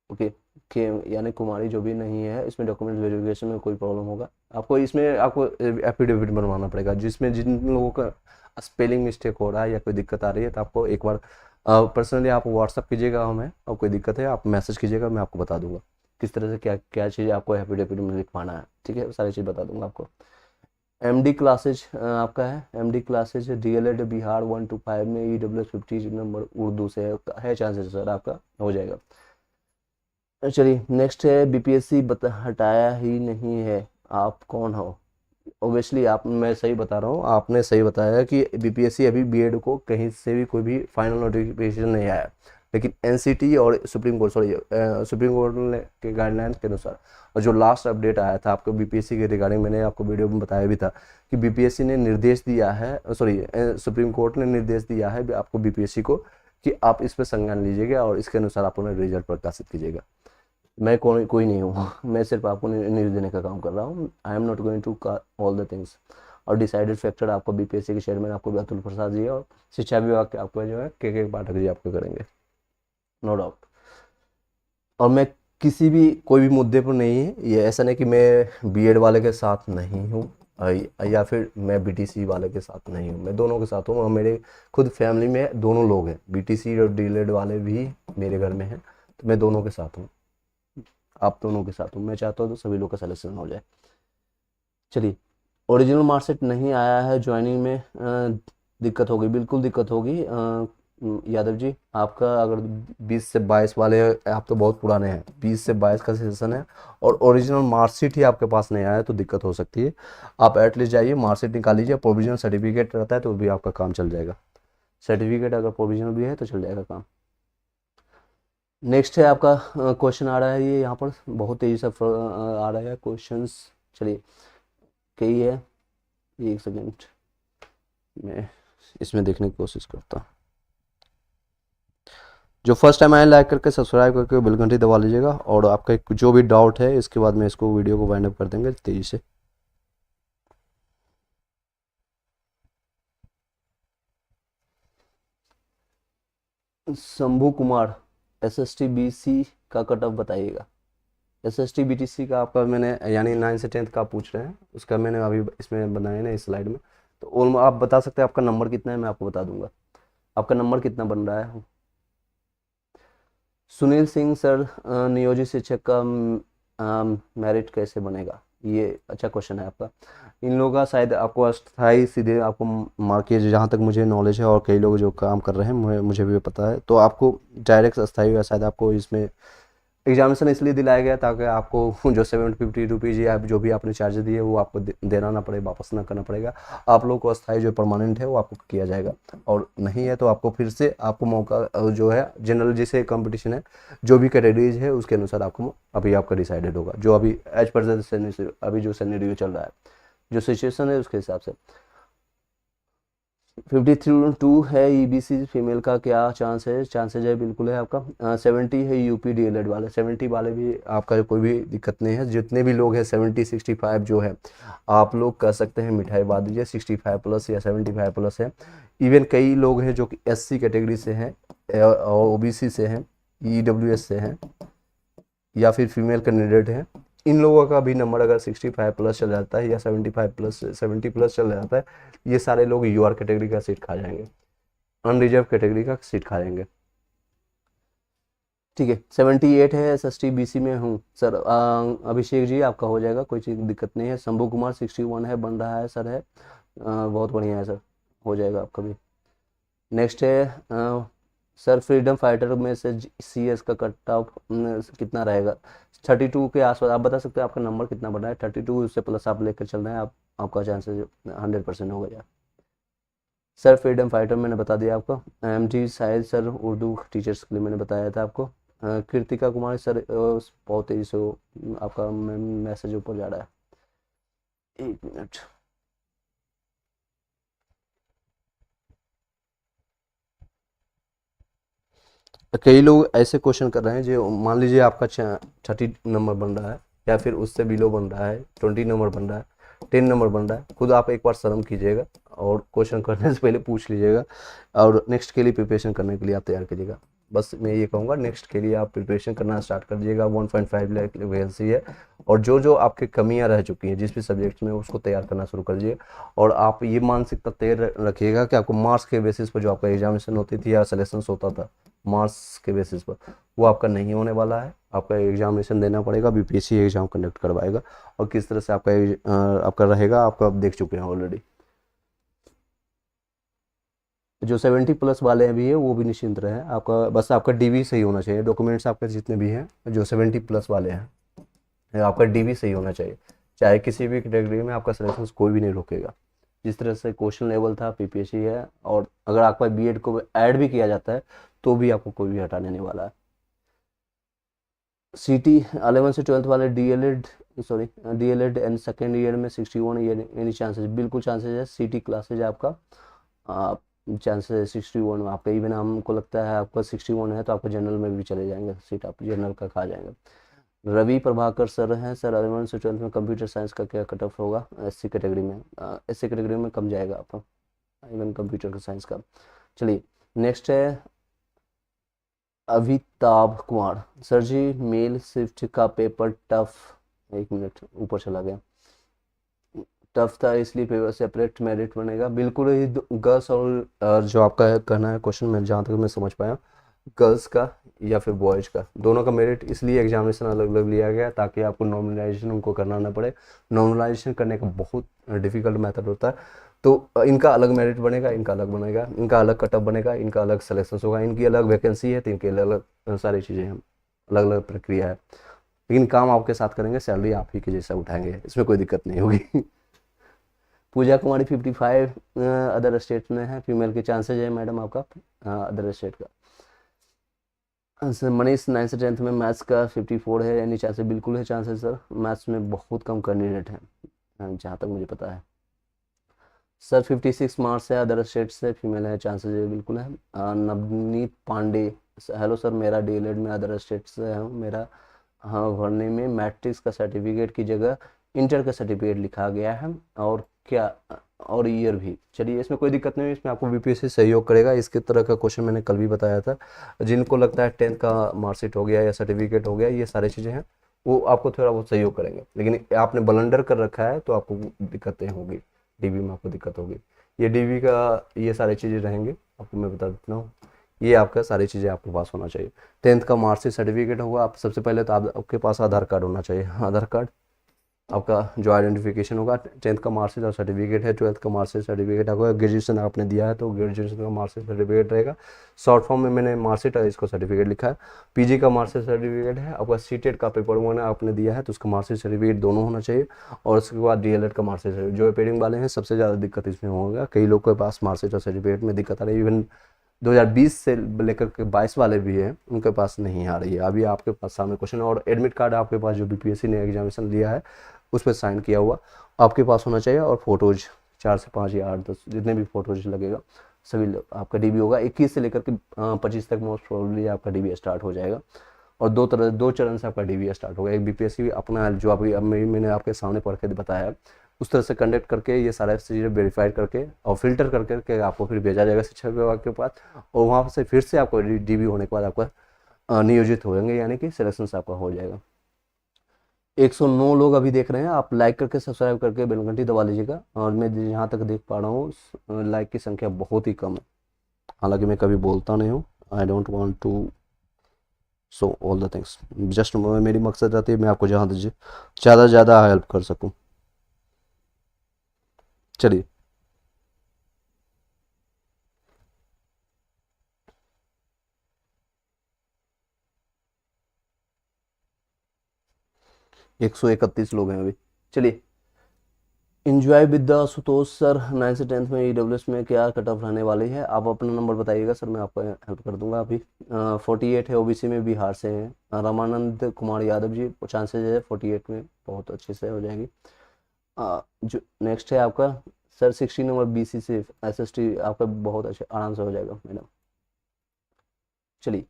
ओके KM यानी कुमारी जो भी नहीं है, इसमें डॉक्यूमेंट वेरिफिकेशन में कोई प्रॉब्लम होगा। आपको इसमें आपको एफिडेविट बनवाना पड़ेगा, जिसमें जिन लोगों का स्पेलिंग मिस्टेक हो रहा है या कोई दिक्कत आ रही है तो आपको एक बार पर्सनली आप व्हाट्सअप कीजिएगा हमें, और कोई दिक्कत है आप मैसेज कीजिएगा, मैं आपको बता दूंगा किस तरह से क्या क्या चीज़ आपको एफिडेविट में लिखवाना है। ठीक है, सारी चीज़ बता दूंगा आपको। MD क्लासेज आपका है, MD classes DLED Bihar 1 to 5 में EWS 50 नंबर उर्दू से है चांसेस सर आपका हो जाएगा। चलिए नेक्स्ट है, BPSC हटाया ही नहीं है, आप कौन हो? ओबियसली आप, मैं सही बता रहा हूँ, आपने सही बताया कि BPSC अभी B.Ed को कहीं से भी कोई भी फाइनल नोटिफिकेशन नहीं आया। लेकिन एनसीटी और सुप्रीम कोर्ट सुप्रीम कोर्ट के गाइडलाइंस के अनुसार, और जो लास्ट अपडेट आया था आपको बीपीएससी के रिगार्डिंग, मैंने आपको वीडियो में बताया भी था कि बीपीएससी ने निर्देश दिया है, सुप्रीम कोर्ट ने निर्देश दिया है आपको बीपीएससी को कि आप इस पर संज्ञान लीजिएगा और इसके अनुसार आप अपना रिजल्ट प्रकाशित कीजिएगा। मैं कोई नहीं हूँ, मैं सिर्फ आपको न्यूज़ देने का काम कर रहा हूँ। I am not going to all the things. और डिसाइडेड फैक्टर आपको बीपीएससी के चेयरमैन आपको अतुल प्रसाद जी और शिक्षा विभाग के आपको जो है के पाठक जी आपको करेंगे, नो डाउट। और मैं किसी भी कोई भी मुद्दे पर नहीं है, ये ऐसा नहीं कि मैं बीएड वाले के साथ नहीं हूँ या फिर मैं बीटीसी वाले के साथ नहीं हूँ, मैं दोनों के साथ हूँ। और मेरे खुद फैमिली में दोनों लोग हैं, बीटीसी और डीएलएड वाले भी मेरे घर में हैं, तो मैं दोनों के साथ हूँ, आप दोनों के साथ हूँ। मैं चाहता हूँ तो सभी लोग का सिलेक्शन हो जाए। चलिए, ओरिजिनल मार्कशीट नहीं आया है, ज्वाइनिंग में दिक्कत होगी, बिल्कुल दिक्कत होगी। यादव जी, आपका अगर 20 से 22 वाले, आप तो बहुत पुराने हैं, 20 से 22 का सेशन है और ओरिजिनल मार्कशीट ही आपके पास नहीं आया है तो दिक्कत हो सकती है। आप एटलीस्ट जाइए, मार्कशीट निकाल लीजिए, प्रोविजनल सर्टिफिकेट रहता है तो भी आपका काम चल जाएगा। सर्टिफिकेट अगर प्रोविजनल भी है तो चल जाएगा काम। नेक्स्ट है आपका क्वेश्चन आ रहा है, ये यहाँ पर बहुत तेज़ी से आ रहा है क्वेश्चंस। चलिए, कई है, एक सेकेंड मैं इसमें देखने की कोशिश करता हूँ। जो फर्स्ट टाइम आए लाइक करके सब्सक्राइब करके बेल घंटी दबा लीजिएगा, और आपका जो भी डाउट है इसके बाद में इसको वीडियो को वाइंड अप कर देंगे तेज़ी से। शंभू कुमार, एसएसटी बीसी का कट ऑफ बताइएगा। एसएसटी बीटीसी का आपका मैंने यानी 9 से 10th का आप पूछ रहे हैं, उसका मैंने अभी इसमें बनाया ना इस स्लाइड में, तो आप बता सकते हैं आपका नंबर कितना है, मैं आपको बता दूंगा आपका नंबर कितना बन रहा है। सुनील सिंह सर, नियोजित शिक्षक का मेरिट कैसे बनेगा, ये अच्छा क्वेश्चन है आपका। इन लोगों का शायद आपको अस्थाई सीधे आपको मार्केट, जहाँ तक मुझे नॉलेज है और कई लोग जो काम कर रहे हैं मुझे भी पता है, तो आपको डायरेक्ट अस्थाई शायद आपको इसमें एग्जामिनेशन इसलिए दिलाया गया ताकि आपको जो 750 रुपीज़ या जो भी आपने चार्ज दिए वो आपको देना ना पड़े, वापस ना करना पड़ेगा। आप लोग को अस्थाई जो परमानेंट है वो आपको किया जाएगा, और नहीं है तो आपको फिर से आपको मौका जो है जनरल जैसे कंपटीशन है, जो भी कैटेगरीज है उसके अनुसार आपको अभी आपका डिसाइडेड होगा, जो अभी एज पर अभी जो सिनेरियो चल रहा है, जो सिचुएशन है उसके हिसाब से। 52 है ईबीसी फीमेल का, क्या चांसेज है, बिल्कुल है आपका। 70 है यूपी डीएलएड वाले, 70 वाले भी आपका कोई भी दिक्कत नहीं है। जितने भी लोग हैं 70 65 जो है आप लोग कर सकते हैं, मिठाई बांध दीजिए, 65 प्लस या 75 प्लस है। इवन कई लोग हैं जो कि एससी कैटेगरी से हैं और ओबीसी से हैं, ईडब्ल्यूएस से हैं या फिर फीमेल कैंडिडेट हैं। इन लोगों का भी नंबर अगर 65 प्लस चल जाता है या 75 प्लस 70 प्लस चल जाता है, ये सारे लोग यूआर कैटेगरी का सीट खा जाएंगे, अनरिजर्व कैटेगरी का सीट खा जाएंगे। ठीक है, 78 है, एसएसटी बीसी में हूँ सर। अभिषेक जी आपका हो जाएगा, कोई चीज़ दिक्कत नहीं है। शंभू कुमार 61 है, बन रहा है सर, है बहुत बढ़िया है सर, हो जाएगा आपका भी। नेक्स्ट है सर, फ्रीडम फाइटर में से सीएस का कट ऑफ कितना रहेगा? 32 के आसपास। आप बता सकते हैं आपका नंबर कितना बढ़ा है? 32 उससे प्लस आप लेकर चल रहे हैं, आपका चांसेस 100% होगा यार। सर फ्रीडम फाइटर मैंने बता दिया आपको। एमजी शायद सर उर्दू टीचर्स के लिए मैंने बताया था आपको। कृतिका कुमारी सर, बहुत तेज़ी से आपका मैसेज ऊपर जा रहा है, 1 मिनट। कई लोग ऐसे क्वेश्चन कर रहे हैं जो मान लीजिए आपका 30 नंबर बन रहा है या फिर उससे बिलो बन रहा है, 20 नंबर बन रहा है, 10 नंबर बन रहा है, खुद आप एक बार शर्म कीजिएगा और क्वेश्चन करने से पहले पूछ लीजिएगा, और नेक्स्ट के लिए प्रिपरेशन करने के लिए आप तैयार कीजिएगा। बस मैं ये कहूँगा, नेक्स्ट के लिए आप प्रिपरेशन करना स्टार्ट कर दीजिएगा। 1.5 लाख वैकेंसी है, और जो जो आपकी कमियां रह चुकी हैं जिस भी सब्जेक्ट में, उसको तैयार करना शुरू कर दीजिए। और आप ये मानसिकता तैयार रखिएगा कि आपको मार्क्स के बेसिस पर जो आपका एग्जामिनेशन होती थी या सिलेक्शन होता था मार्क्स के बेसिस पर, वो आपका नहीं होने वाला है। आपका एग्जामिनेशन देना पड़ेगा, बीपीएससी एग्जाम कंडक्ट करवाएगा, और किस तरह से आपका रहेगा आपका आप देख चुके हैं ऑलरेडी। जो 70 प्लस वाले भी है वो भी निश्चिंत रहे, आपका बस आपका डीवी सही होना चाहिए, डॉक्यूमेंट्स आपके जितने भी हैं जो 70 प्लस वाले हैं, आपका डीवी सही होना चाहिए। चाहे किसी भी कैटेगरी में आपका सिलेक्शन कोई भी नहीं रोकेगा। जिस तरह से क्वेश्चन लेवल था पीपीएससी है, और अगर आपका बीएड को ऐड भी किया जाता है तो भी आपको कोई भी हटाने नहीं वाला है। सीटी 11 से 12th वाले डीएलएड एंड सेकेंड ईयर में 61 ईयर एनी चांसेस, बिल्कुल चांसेस है। सीटी क्लासेज आपका चांसेस है 61 में आपका, इवन हमको लगता है आपका 61 है तो आपको जनरल में भी चले जाएंगे, सीट आप जनरल का खा जाएंगे। रवि प्रभाकर सर हैं, सर 11 से 12th में कंप्यूटर साइंस का क्या कट ऑफ होगा एससी कैटेगरी में? एससी कैटेगरी में कम जाएगा आपका इवन कंप्यूटर का साइंस का। चलिए नेक्स्ट है अभिताभ कुमार, सर जी मेल शिफ्ट का पेपर टफ, एक मिनट ऊपर चला गया, टफ था इसलिए पेपर सेपरेट मेरिट बनेगा। बिल्कुल ही गर्ल्स और जो आपका कहना है क्वेश्चन में, जहाँ तक मैं समझ पाया, गर्ल्स का या फिर बॉयज़ का, दोनों का मेरिट इसलिए एग्जामिनेशन अलग अलग लिया गया ताकि आपको नॉर्मलाइजेशन उनको करना ना पड़े। नॉर्मलाइजेशन करने का बहुत डिफिकल्ट मेथड होता है, तो इनका अलग मेरिट बनेगा, इनका अलग बनेगा, इनका अलग कटअप बनेगा, इनका अलग सिलेक्शन होगा, इनकी अलग वैकेंसी है तो इनकी अलग अलग सारी चीज़ें हैं, अलग अलग प्रक्रिया है। लेकिन काम आपके साथ करेंगे, सैलरी आप ही के जैसा उठाएंगे, इसमें कोई दिक्कत नहीं होगी। पूजा कुमारी 55 अदर स्टेट में है, फीमेल के चांसेज है मैडम आपका अदर स्टेट का। मनीष 9 से 10th में मैथ्स का 54 है, यानी चांसेस बिल्कुल है चांसेस सर, मैथ्स में बहुत कम कैंडिडेट हैं जहाँ तक मुझे पता है। सर 56 मार्क्स है, अदर स्टेट से फीमेल है, चांसेस ये बिल्कुल है। नवनीत पांडे, हेलो सर मेरा डीएलएड में अदर स्टेट से है, मेरा हाँ भरने में मैट्रिक्स का सर्टिफिकेट की जगह इंटर का सर्टिफिकेट लिखा गया है, और क्या और ईयर भी। चलिए इसमें कोई दिक्कत नहीं है, इसमें आपको बीपीएससी सहयोग करेगा। इसके तरह का क्वेश्चन मैंने कल भी बताया था, जिनको लगता है 10th का मार्कशीट हो गया या सर्टिफिकेट हो गया, ये सारी चीज़ें हैं, वो आपको थोड़ा बहुत सहयोग करेंगे। लेकिन आपने ब्लंडर कर रखा है तो आपको दिक्कतें होगी, डीबी में आपको दिक्कत होगी। ये डीबी का ये सारी चीज़ें रहेंगे, आपको मैं बता देता हूँ, ये आपका सारी चीज़ें आपके पास होना चाहिए। 10th का मार्कशीट सर्टिफिकेट होगा, आप सबसे पहले तो आपके पास आधार कार्ड होना चाहिए, आधार कार्ड आपका जो आइडेंटिफिकेशन होगा। 10th का मार्कशीट और सर्टिफिकेट है, 12th का मार्कशीट सर्टिफिकेट आपका, ग्रेजुएशन आपने दिया है तो ग्रेजुएशन का मार्कशीट सर्टिफिकेट रहेगा। शॉर्ट फॉर्म में मैंने मार्कशीट और इसको सर्टिफिकेट लिखा है। पीजी का मार्कशीट सर्टिफिकेट है आपका, सीटेट का पेपर 1 आपने दिया है तो उसका मार्कशीट सर्टिफिकेट दोनों होना चाहिए, और उसके बाद डीएलएड का मार्कशीट सर्टिफिकेट। जो पेडिंग वाले हैं सबसे ज़्यादा दिक्कत इसमें होगा, कई लोगों के पास मार्कशीट और सर्टिफिकेट में दिक्कत आ रही है, इवन 2020 से लेकर के 22 वाले भी हैं, उनके पास नहीं आ रही है। अभी आपके पास सामने क्वेश्चन, और एडमिट कार्ड आपके पास जो बीपीएससी ने एग्जामिनेशन लिया है उस पर साइन किया हुआ आपके पास होना चाहिए, और फोटोज 4 से 5 या 8-10 जितने भी फोटोज लगेगा सभी आपका डीबी होगा। 21 से लेकर के 25 तक मोस्ट प्रोबेबली आपका डीबी स्टार्ट हो जाएगा, और दो चरण से आपका डीबी स्टार्ट होगा। एक बीपीएससी अपना जो अभी मैंने आपके सामने पढ़ के बताया उस तरह से कंडक्ट करके ये सारा चीज़ें वेरीफाइड करके और फिल्टर करके आपको फिर भेजा जाएगा शिक्षा विभाग के पास, और वहाँ से फिर से आपको डीबी होने के बाद आपका नियोजित हो जाएंगे, यानी कि सिलेक्शन आपका हो जाएगा। 109 लोग अभी देख रहे हैं, आप लाइक करके सब्सक्राइब करके बेल घंटी दबा लीजिएगा। और मैं जहाँ तक देख पा रहा हूँ लाइक की संख्या बहुत ही कम है, हालांकि मैं कभी बोलता नहीं हूँ, I don't want to so all the things, just मेरी मकसद रहती है मैं आपको जहाँ ज़्यादा से ज़्यादा हेल्प कर सकूँ। चलिए 131 लोग हैं अभी। चलिए enjoy with the Sutosh sir 9 से 10th में ईडब्ल्यूएस में क्या कट ऑफ रहने वाली है? आप अपना नंबर बताइएगा सर, मैं आपको हेल्प कर दूंगा। अभी 48 है, ओबीसी में बिहार से हैं। रामानंद कुमार यादव जी, चांसेज है 48 में बहुत अच्छे से हो जाएगी। जो नेक्स्ट है आपका सर 60 नंबर बीसी से एसएसटी, आपका बहुत अच्छे आराम से हो जाएगा मैडम। चलिए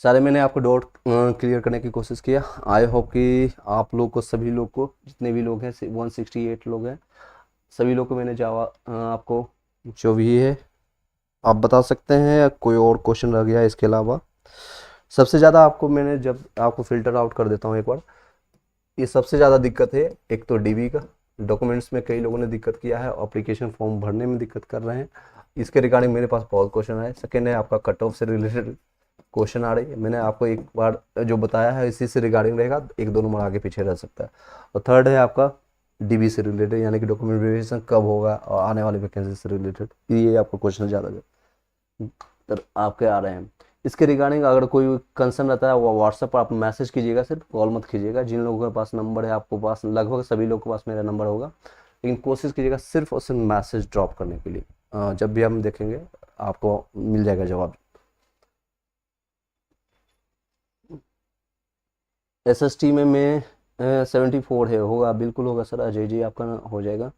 सारे मैंने आपको डाउट क्लियर करने की कोशिश किया। आई होप कि आप लोग को, सभी लोग को, जितने भी लोग हैं 168 लोग हैं, सभी लोग को मैंने जवाब आपको जो भी है आप बता सकते हैं, या कोई और क्वेश्चन रह गया इसके अलावा? सबसे ज़्यादा आपको मैंने जब आपको फिल्टर आउट कर देता हूँ एक बार, ये सबसे ज़्यादा दिक्कत है एक तो डीबी का, डॉक्यूमेंट्स में कई लोगों ने दिक्कत किया है, एप्लीकेशन फॉर्म भरने में दिक्कत कर रहे हैं, इसके रिगार्डिंग मेरे पास बहुत क्वेश्चन है। सेकेंड है आपका कट ऑफ से रिलेटेड क्वेश्चन आ रही है, मैंने आपको एक बार जो बताया है इसी से रिगार्डिंग रहेगा, 1-2 नंबर आगे पीछे रह सकता है। और थर्ड है आपका डीबी से रिलेटेड, यानी कि डॉक्यूमेंट वेरिफिकेशन कब होगा और आने वाली वैकेंसी से रिलेटेड, ये आपको क्वेश्चन ज़्यादा आपके आ रहे हैं। इसके रिगार्डिंग अगर कोई कंसर्न रहता है वो व्हाट्सएप पर आप मैसेज कीजिएगा, सिर्फ कॉल मत कीजिएगा। जिन लोगों के पास नंबर है, आपको पास लगभग सभी लोगों के पास मेरा नंबर होगा, लेकिन कोशिश कीजिएगा सिर्फ और सिर्फ मैसेज ड्रॉप करने के लिए। जब भी हम देखेंगे आपको मिल जाएगा जवाब। SST में 74 है, होगा, बिल्कुल होगा सर, अजय जी आपका हो जाएगा।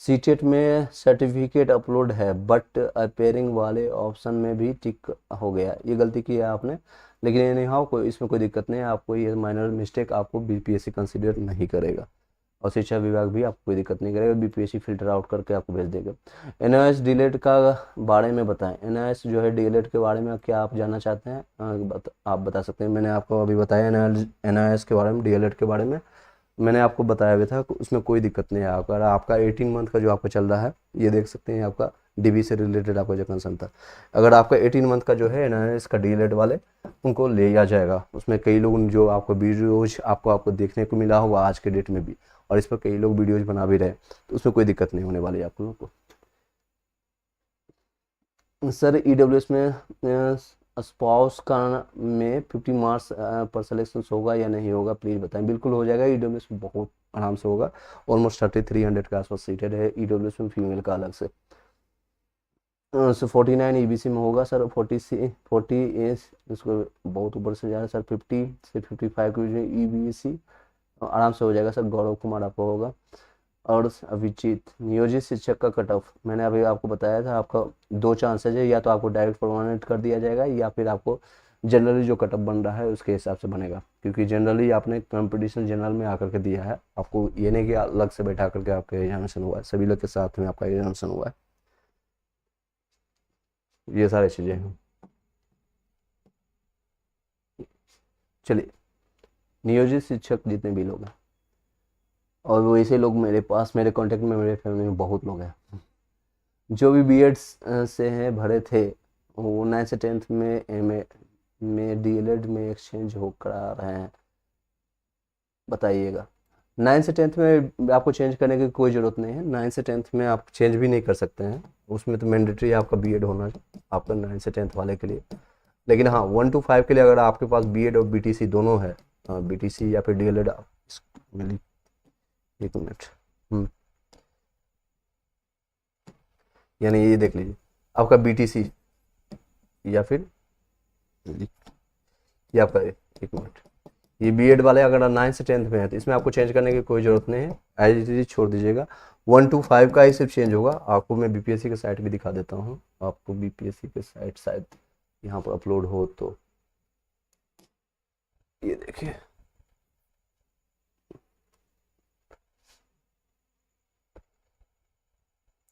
सीटेट में सर्टिफिकेट अपलोड है बट अपेयरिंग वाले ऑप्शन में भी टिक हो गया, ये गलती की है आपने, लेकिन ये नहीं, हाँ कोई इसमें कोई दिक्कत नहीं है, आपको ये माइनर मिस्टेक आपको BPSC कंसीडर नहीं करेगा, और शिक्षा विभाग भी आपको कोई दिक्कत नहीं करेगा, BPSC फिल्टर आउट करके आपको भेज देगा। NIS डीएलएड का बारे में बताएं, NIS जो है डीएलएड के बारे में क्या आप जानना चाहते हैं? आप बता सकते हैं, मैंने आपको अभी बताया NIS के बारे में, डीएलएड के बारे में मैंने आपको बताया भी था, उसमें कोई दिक्कत नहीं है। अगर आपका 18 मंथ का जो आपका चल रहा है, ये देख सकते हैं आपका DB से रिलेटेड आपका जो कंसर्न था, अगर आपका 18 मंथ का जो है NIS का डीएलएड वाले, उनको ले आ जाएगा। उसमें कई लोग जो आपको वीडियोज आपको देखने को मिला होगा आज के डेट में भी, और इस पर कई लोग वीडियोज बना भी रहे, तो उसमें कोई दिक्कत नहीं होने वाली है आप लोगों को। सर EWS में स्पाउस का में 50 मार्क्स पर सिलेक्शन होगा या नहीं होगा, प्लीज़ बताएं। बिल्कुल हो जाएगा, EWS में बहुत आराम से होगा, ऑलमोस्ट 3300 के आसपास सीटेड है EWS में फीमेल का अलग से। 49 EBC में होगा सर, 40 इसको बहुत ऊपर से जाएगा सर, 50 से 55 की EBC आराम से हो जाएगा सर। गौरव कुमार आपको होगा। और अभिजीत, नियोजित शिक्षक का कट ऑफ मैंने अभी आपको बताया था, आपका 2 चांसेज है, या तो आपको डायरेक्ट परमानेंट कर दिया जाएगा, या फिर आपको जनरली जो कट ऑफ बन रहा है उसके हिसाब से बनेगा, क्योंकि जनरली आपने कंपटीशन जनरल में आकर के दिया है, आपको ये नहीं कि अलग से बैठा करके आपका एग्जामिनेशन हुआ है, सभी लोग के साथ में आपका एग्जामिनेशन हुआ है, ये सारी चीज़ें हैं। चलिए, नियोजित शिक्षक जितने भी लोग हैं, और वैसे लोग मेरे पास, मेरे कांटेक्ट में, मेरे फैमिली में बहुत लोग हैं जो भी बीएड से हैं भरे थे, वो 9 से 10th में MA में डीएलएड में एक्सचेंज हो करा रहे हैं, बताइएगा। 9 से 10th में आपको चेंज करने की कोई ज़रूरत नहीं है, 9 से 10th में आप चेंज भी नहीं कर सकते हैं, उसमें तो मैंडेटरी आपका बीएड होना है आपका 9 से 10th वाले के लिए। लेकिन हाँ 1 to 5 के लिए अगर आपके पास बीएड और BTC दोनों है, BTC या फिर डीएलएड, एक मिनट, यानी ये देख लीजिए आपका BTC या फिर ये आपका, एक मिनट, ये बीएड वाले अगर 9 से 10th में है तो इसमें आपको चेंज करने की कोई ज़रूरत नहीं है, एज इट इज छोड़ दीजिएगा। 1 to 5 का ही सिर्फ चेंज होगा। आपको मैं BPSC के साइट भी दिखा देता हूँ, आपको BPSC के साइट शायद यहाँ पर अपलोड हो, तो ये देखिए,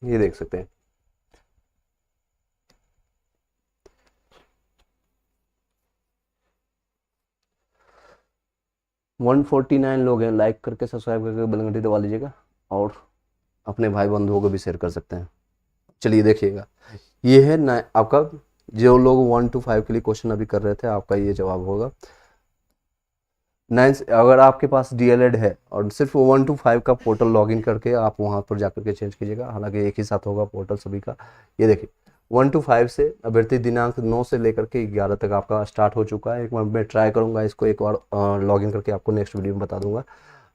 ये देख सकते हैं, वन 149 लोग हैं, लाइक करके सब्सक्राइब करके बेल घंटी दबा लीजिएगा, और अपने भाई बंधुओं को भी शेयर कर सकते हैं। चलिए देखिएगा, ये है ना आपका, जो लोग 1 to 5 के लिए क्वेश्चन अभी कर रहे थे, आपका ये जवाब होगा। 9 अगर आपके पास डीएलएड है और सिर्फ 1 to 5 का पोर्टल लॉगिन करके आप वहाँ पर जाकर के चेंज कीजिएगा, हालांकि एक ही साथ होगा पोर्टल सभी का। ये देखिए 1 to 5 से अभ्यर्थी दिनांक 9 से लेकर के 11 तक आपका स्टार्ट हो चुका है। एक बार मैं ट्राई करूँगा इसको, एक बार लॉगिन करके आपको नेक्स्ट वीडियो में बता दूंगा।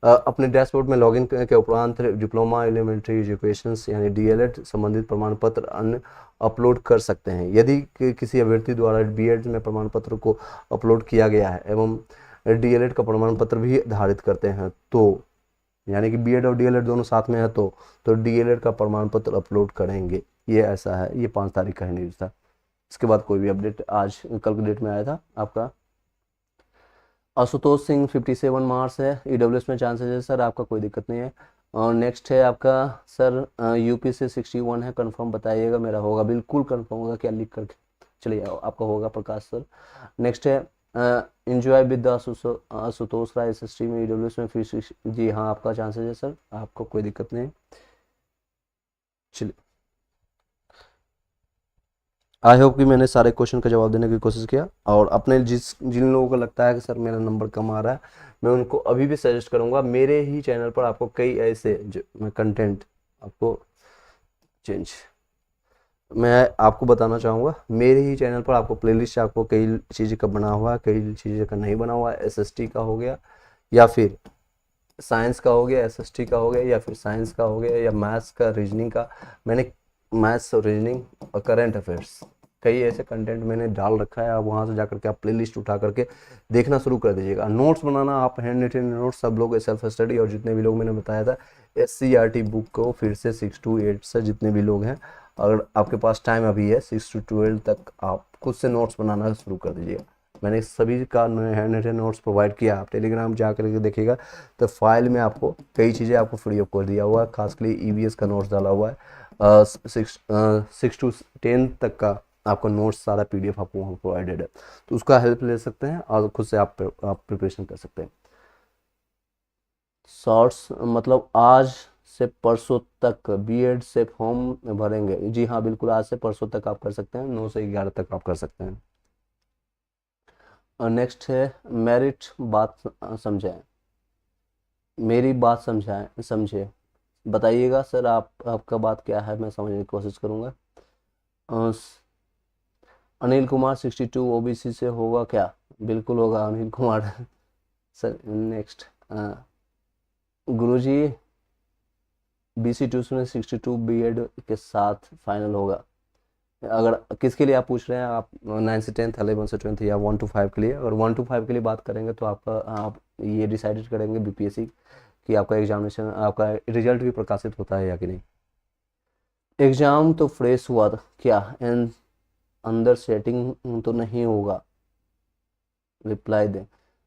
अपने डैशबोर्ड में लॉगिन करने के उपरांत डिप्लोमा एलिमेंट्री एजुकेशन यानी डीएलएड संबंधित प्रमाण पत्र अन्य अपलोड कर सकते हैं। यदि किसी अभ्यर्थी द्वारा बीएड में प्रमाण पत्र को अपलोड किया गया है एवं डीएलएड का प्रमाण पत्र भी धारित करते हैं, तो यानी कि बीएड और डीएलएड दोनों साथ में है, तो डीएलएड का प्रमाण पत्र अपलोड करेंगे। ये ऐसा है, ये 5 तारीख का है न्यूज़ था। इसके बाद कोई भी अपडेट आज कल के डेट में आया था। आपका आशुतोष सिंह 57 मार्क्स है, ईडब्ल्यूएस में चांसेस है सर, आपका कोई दिक्कत नहीं है। और नेक्स्ट है आपका सर यूपी से 61 है, कंफर्म बताइएगा, मेरा होगा, बिल्कुल कंफर्म होगा, क्या लिख करके, चलिए आपका होगा प्रकाश सर। नेक्स्ट है enjoy with Ashutosh Rai SST में ईडब्ल्यूएस में फिर, जी हाँ आपका चांसेस है सर, आपको कोई दिक्कत नहीं। चलिए, आई होप कि मैंने सारे क्वेश्चन का जवाब देने की कोशिश किया, और अपने जिन लोगों को लगता है कि सर मेरा नंबर कम आ रहा है, मैं उनको अभी भी सजेस्ट करूंगा, मेरे ही चैनल पर आपको कई ऐसे जो कंटेंट आपको चेंज, मैं आपको बताना चाहूँगा, मेरे ही चैनल पर आपको प्लेलिस्ट आपको कई चीज़ें का बना हुआ है, कई चीज़ें का नहीं बना हुआ है। SST का हो गया, या फिर साइंस का हो गया, SST का हो गया, या फिर साइंस का हो गया, या मैथ्स का, रीजनिंग का। मैंने मैथ्स और रीजनिंग और करंट अफेयर्स कई ऐसे कंटेंट मैंने डाल रखा है, आप वहाँ से जाकर के आप प्लेलिस्ट उठा करके देखना शुरू कर दीजिएगा। नोट्स बनाना, आप हैंड रिटन नोट्स सब लोग सेल्फ स्टडी, और जितने भी लोग मैंने बताया था SCRT बुक को फिर से 6 to 8 से जितने भी लोग हैं, अगर आपके पास टाइम अभी है 6 to 12 तक आप खुद से नोट्स बनाना शुरू कर दीजिएगा। मैंने सभी का हैंड रिटन नोट्स प्रोवाइड किया, आप टेलीग्राम जा करके देखिएगा तो फाइल में आपको कई चीज़ें आपको फ्री ऑफ कर दिया हुआ है, खासकर EVS का नोट्स डाला हुआ है। 6 to 10 तक का आपको नोट्स सारा PDF आपको वहाँ प्रोवाइडेड है, तो उसका हेल्प ले सकते हैं और खुद से आप प्रिपरेशन कर सकते हैं। शॉर्ट्स मतलब आज से परसों तक B.Ed से फॉर्म भरेंगे? जी हाँ बिल्कुल, आज से परसों तक आप कर सकते हैं, 9 से 11 तक आप कर सकते हैं। नेक्स्ट है मेरिट बात समझाएं, मेरी बात समझाएं, समझे बताइएगा सर, आपका बात क्या है, मैं समझने की कोशिश करूँगा। अनिल कुमार 62 OBC से होगा क्या? बिल्कुल होगा अनिल कुमार सर। नेक्स्ट गुरुजी BC2 में 62 B.Ed के साथ फाइनल होगा? अगर किसके लिए आप पूछ रहे हैं, आप 9 से 10th, 11 से 12th या 1 to 5 के लिए? अगर 1 to 5 के लिए बात करेंगे तो आप ये डिसाइडेड करेंगे BPSC कि आपका एग्जामिनेशन, आपका रिजल्ट भी प्रकाशित होता है या कि नहीं। एग्ज़ाम तो फ्रेश हुआ था क्या, एंड अंदर सेटिंग तो नहीं होगा? रिप्लाई दें।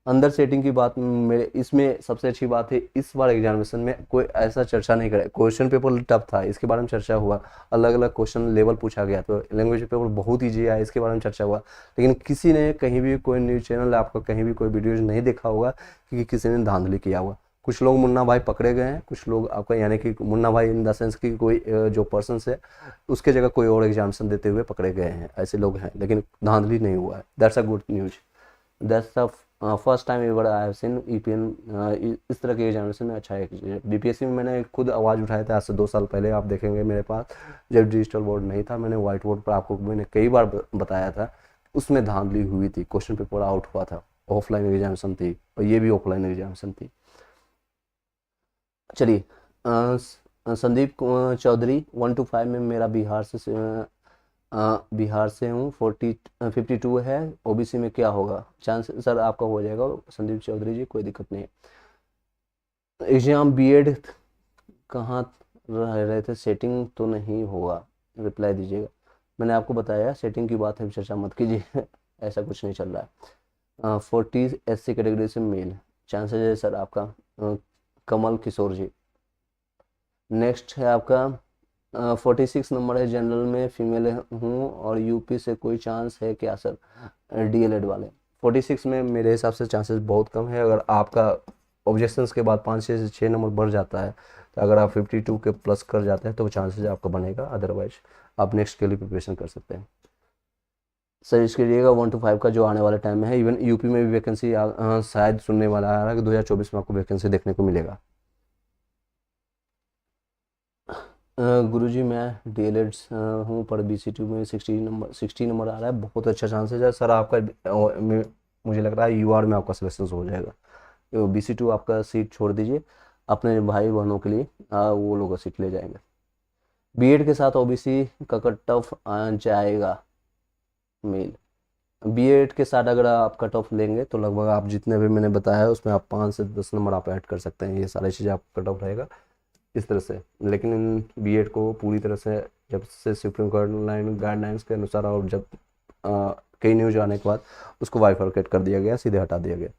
अंदर सेटिंग की बात मेरे इसमें सबसे अच्छी बात है, इस बार एग्जामिनेशन में कोई ऐसा चर्चा नहीं करे। क्वेश्चन पेपर टफ था, इसके बारे में चर्चा हुआ, अलग अलग क्वेश्चन लेवल पूछा गया, तो लैंग्वेज पेपर बहुत ईजी आया, इसके बारे में चर्चा हुआ। लेकिन किसी ने कहीं भी कोई न्यूज़ चैनल आपका कहीं भी कोई वीडियोज नहीं देखा होगा कि किसी ने धांधली किया हुआ। कुछ लोग मुन्ना भाई पकड़े गए हैं, कुछ लोग आपका यानी कि मुन्ना भाई इन द सेंस की कोई जो पर्सन है उसके जगह कोई और एग्जामिनेशन देते हुए पकड़े गए हैं, ऐसे लोग हैं, लेकिन धांधली नहीं हुआ है। That's a good news, that's the first time ever I have seen EPN इस तरह के एग्जामिनेशन में अच्छा है। BPSC में मैंने खुद आवाज़ उठाया था आज से 2 साल पहले, आप देखेंगे मेरे पास जब डिजिटल बोर्ड नहीं था, मैंने व्हाइट बोर्ड पर आपको मैंने कई बार बताया था, उसमें धांधली हुई थी, क्वेश्चन पेपर आउट हुआ था, ऑफलाइन एग्जामिनेशन थी, और ये भी ऑफलाइन एग्जामिनेशन थी। चलिए संदीप चौधरी 1 to 5 में मेरा बिहार से हूँ, 52 है, OBC में क्या होगा चांस? सर आपका हो जाएगा संदीप चौधरी जी, कोई दिक्कत नहीं है। एग्जाम B.Ed कहाँ रह रहे थे, सेटिंग तो नहीं होगा? रिप्लाई दीजिएगा। मैंने आपको बताया सेटिंग की बात है, चर्चा मत कीजिए ऐसा कुछ नहीं चल रहा है। 40 SC कैटेगरी से मेल, चांसेस है सर आपका कमल किशोर जी। नेक्स्ट है आपका 46 नंबर है, जनरल में फीमेल हूँ और यूपी से, कोई चांस है क्या सर DLED वाले? 46 में मेरे हिसाब से चांसेस बहुत कम है। अगर आपका ऑब्जेक्शंस के बाद 5 से 6 नंबर बढ़ जाता है, तो अगर आप 52 के प्लस कर जाते हैं तो वो चांसेस आपका बनेगा, अदरवाइज आप नेक्स्ट के लिए प्रिपरेशन कर सकते हैं। सर इसके लिए 1 to 5 का जो आने वाले टाइम में है, इवन यूपी में भी वैकेंसी शायद सुनने वाला आ रहा है कि 2024 में आपको वैकेंसी देखने को मिलेगा। गुरुजी मैं DLED हूँ पर BC2 में 60 नंबर आ रहा है, बहुत अच्छा चांसेस है सर आपका। मुझे लग रहा है UR में आपका सिलेक्शन हो जाएगा। तो BC2 आपका सीट छोड़ दीजिए, अपने भाई बहनों के लिए वो लोग सीट ले जाएंगे। B.Ed के साथ OBC का कट ऑफ जाएगा मेल? B.Ed के साथ अगर आप कट ऑफ लेंगे तो लगभग आप जितने भी मैंने बताया है उसमें आप 5 से 10 नंबर आप ऐड कर सकते हैं, ये सारी चीज़ें आप कट ऑफ रहेगा इस तरह से। लेकिन B.Ed को पूरी तरह से जब से सुप्रीम कोर्ट गाइडलाइंस के अनुसार और जब कई न्यूज आने के बाद उसको बाइफरकेट कर दिया गया, सीधे हटा दिया गया,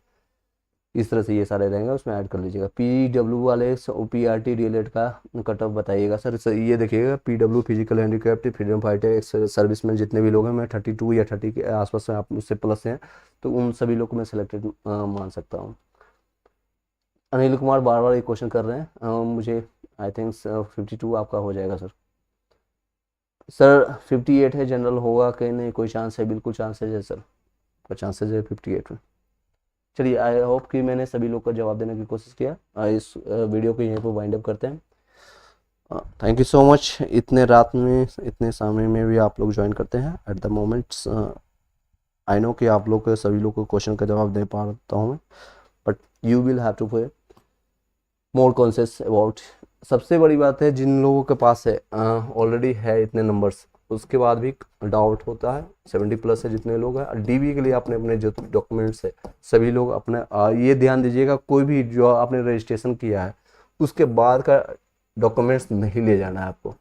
इस तरह से ये सारे रहेंगे, उसमें ऐड कर लीजिएगा। PW वाले PRT DLED का कट ऑफ बताइएगा सर। ये देखिएगा PW physical handicapped, freedom fighter, serviceman जितने भी लोग हैं, मैं 32 या 30 के आसपास में आप मुझसे प्लस हैं, तो उन सभी लोग को मैं सिलेक्टेड मान सकता हूँ। अनिल कुमार बार बार ये क्वेश्चन कर रहे हैं, मुझे आई थिंक 52 आपका हो जाएगा सर। सर 58 है, जनरल होगा कि नहीं, कोई चांस है? बिल्कुल चांसेज है सर, कोई चांसेज है 58 में। चलिए आई होप कि मैंने सभी लोग का जवाब देने की कोशिश किया। इस वीडियो को यहीं पर वाइंड अप करते हैं। थैंक यू सो मच, इतने रात में इतने समय में भी आप लोग ज्वाइन करते हैं at the moments. I know कि आप लोग के सभी लोग को क्वेश्चन का जवाब दे पाता हूँ, but you will have to be more conscious about. सबसे बड़ी बात है जिन लोगों के पास है ऑलरेडी है इतने नंबर्स, उसके बाद भी डाउट होता है, 70+ है जितने लोग हैं। डीबी के लिए आपने अपने जो डॉक्यूमेंट्स है सभी लोग अपने ये ध्यान दीजिएगा, कोई भी जो आपने रजिस्ट्रेशन किया है उसके बाद का डॉक्यूमेंट्स नहीं ले जाना है आपको,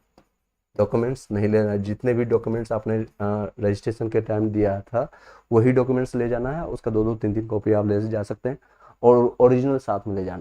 डॉक्यूमेंट्स नहीं लेना है। जितने भी डॉक्यूमेंट्स आपने रजिस्ट्रेशन के टाइम दिया था वही डॉक्यूमेंट्स ले जाना है। उसका 2-2 3-3 कॉपी आप ले जा सकते हैं और ओरिजिनल साथ में ले जाना है।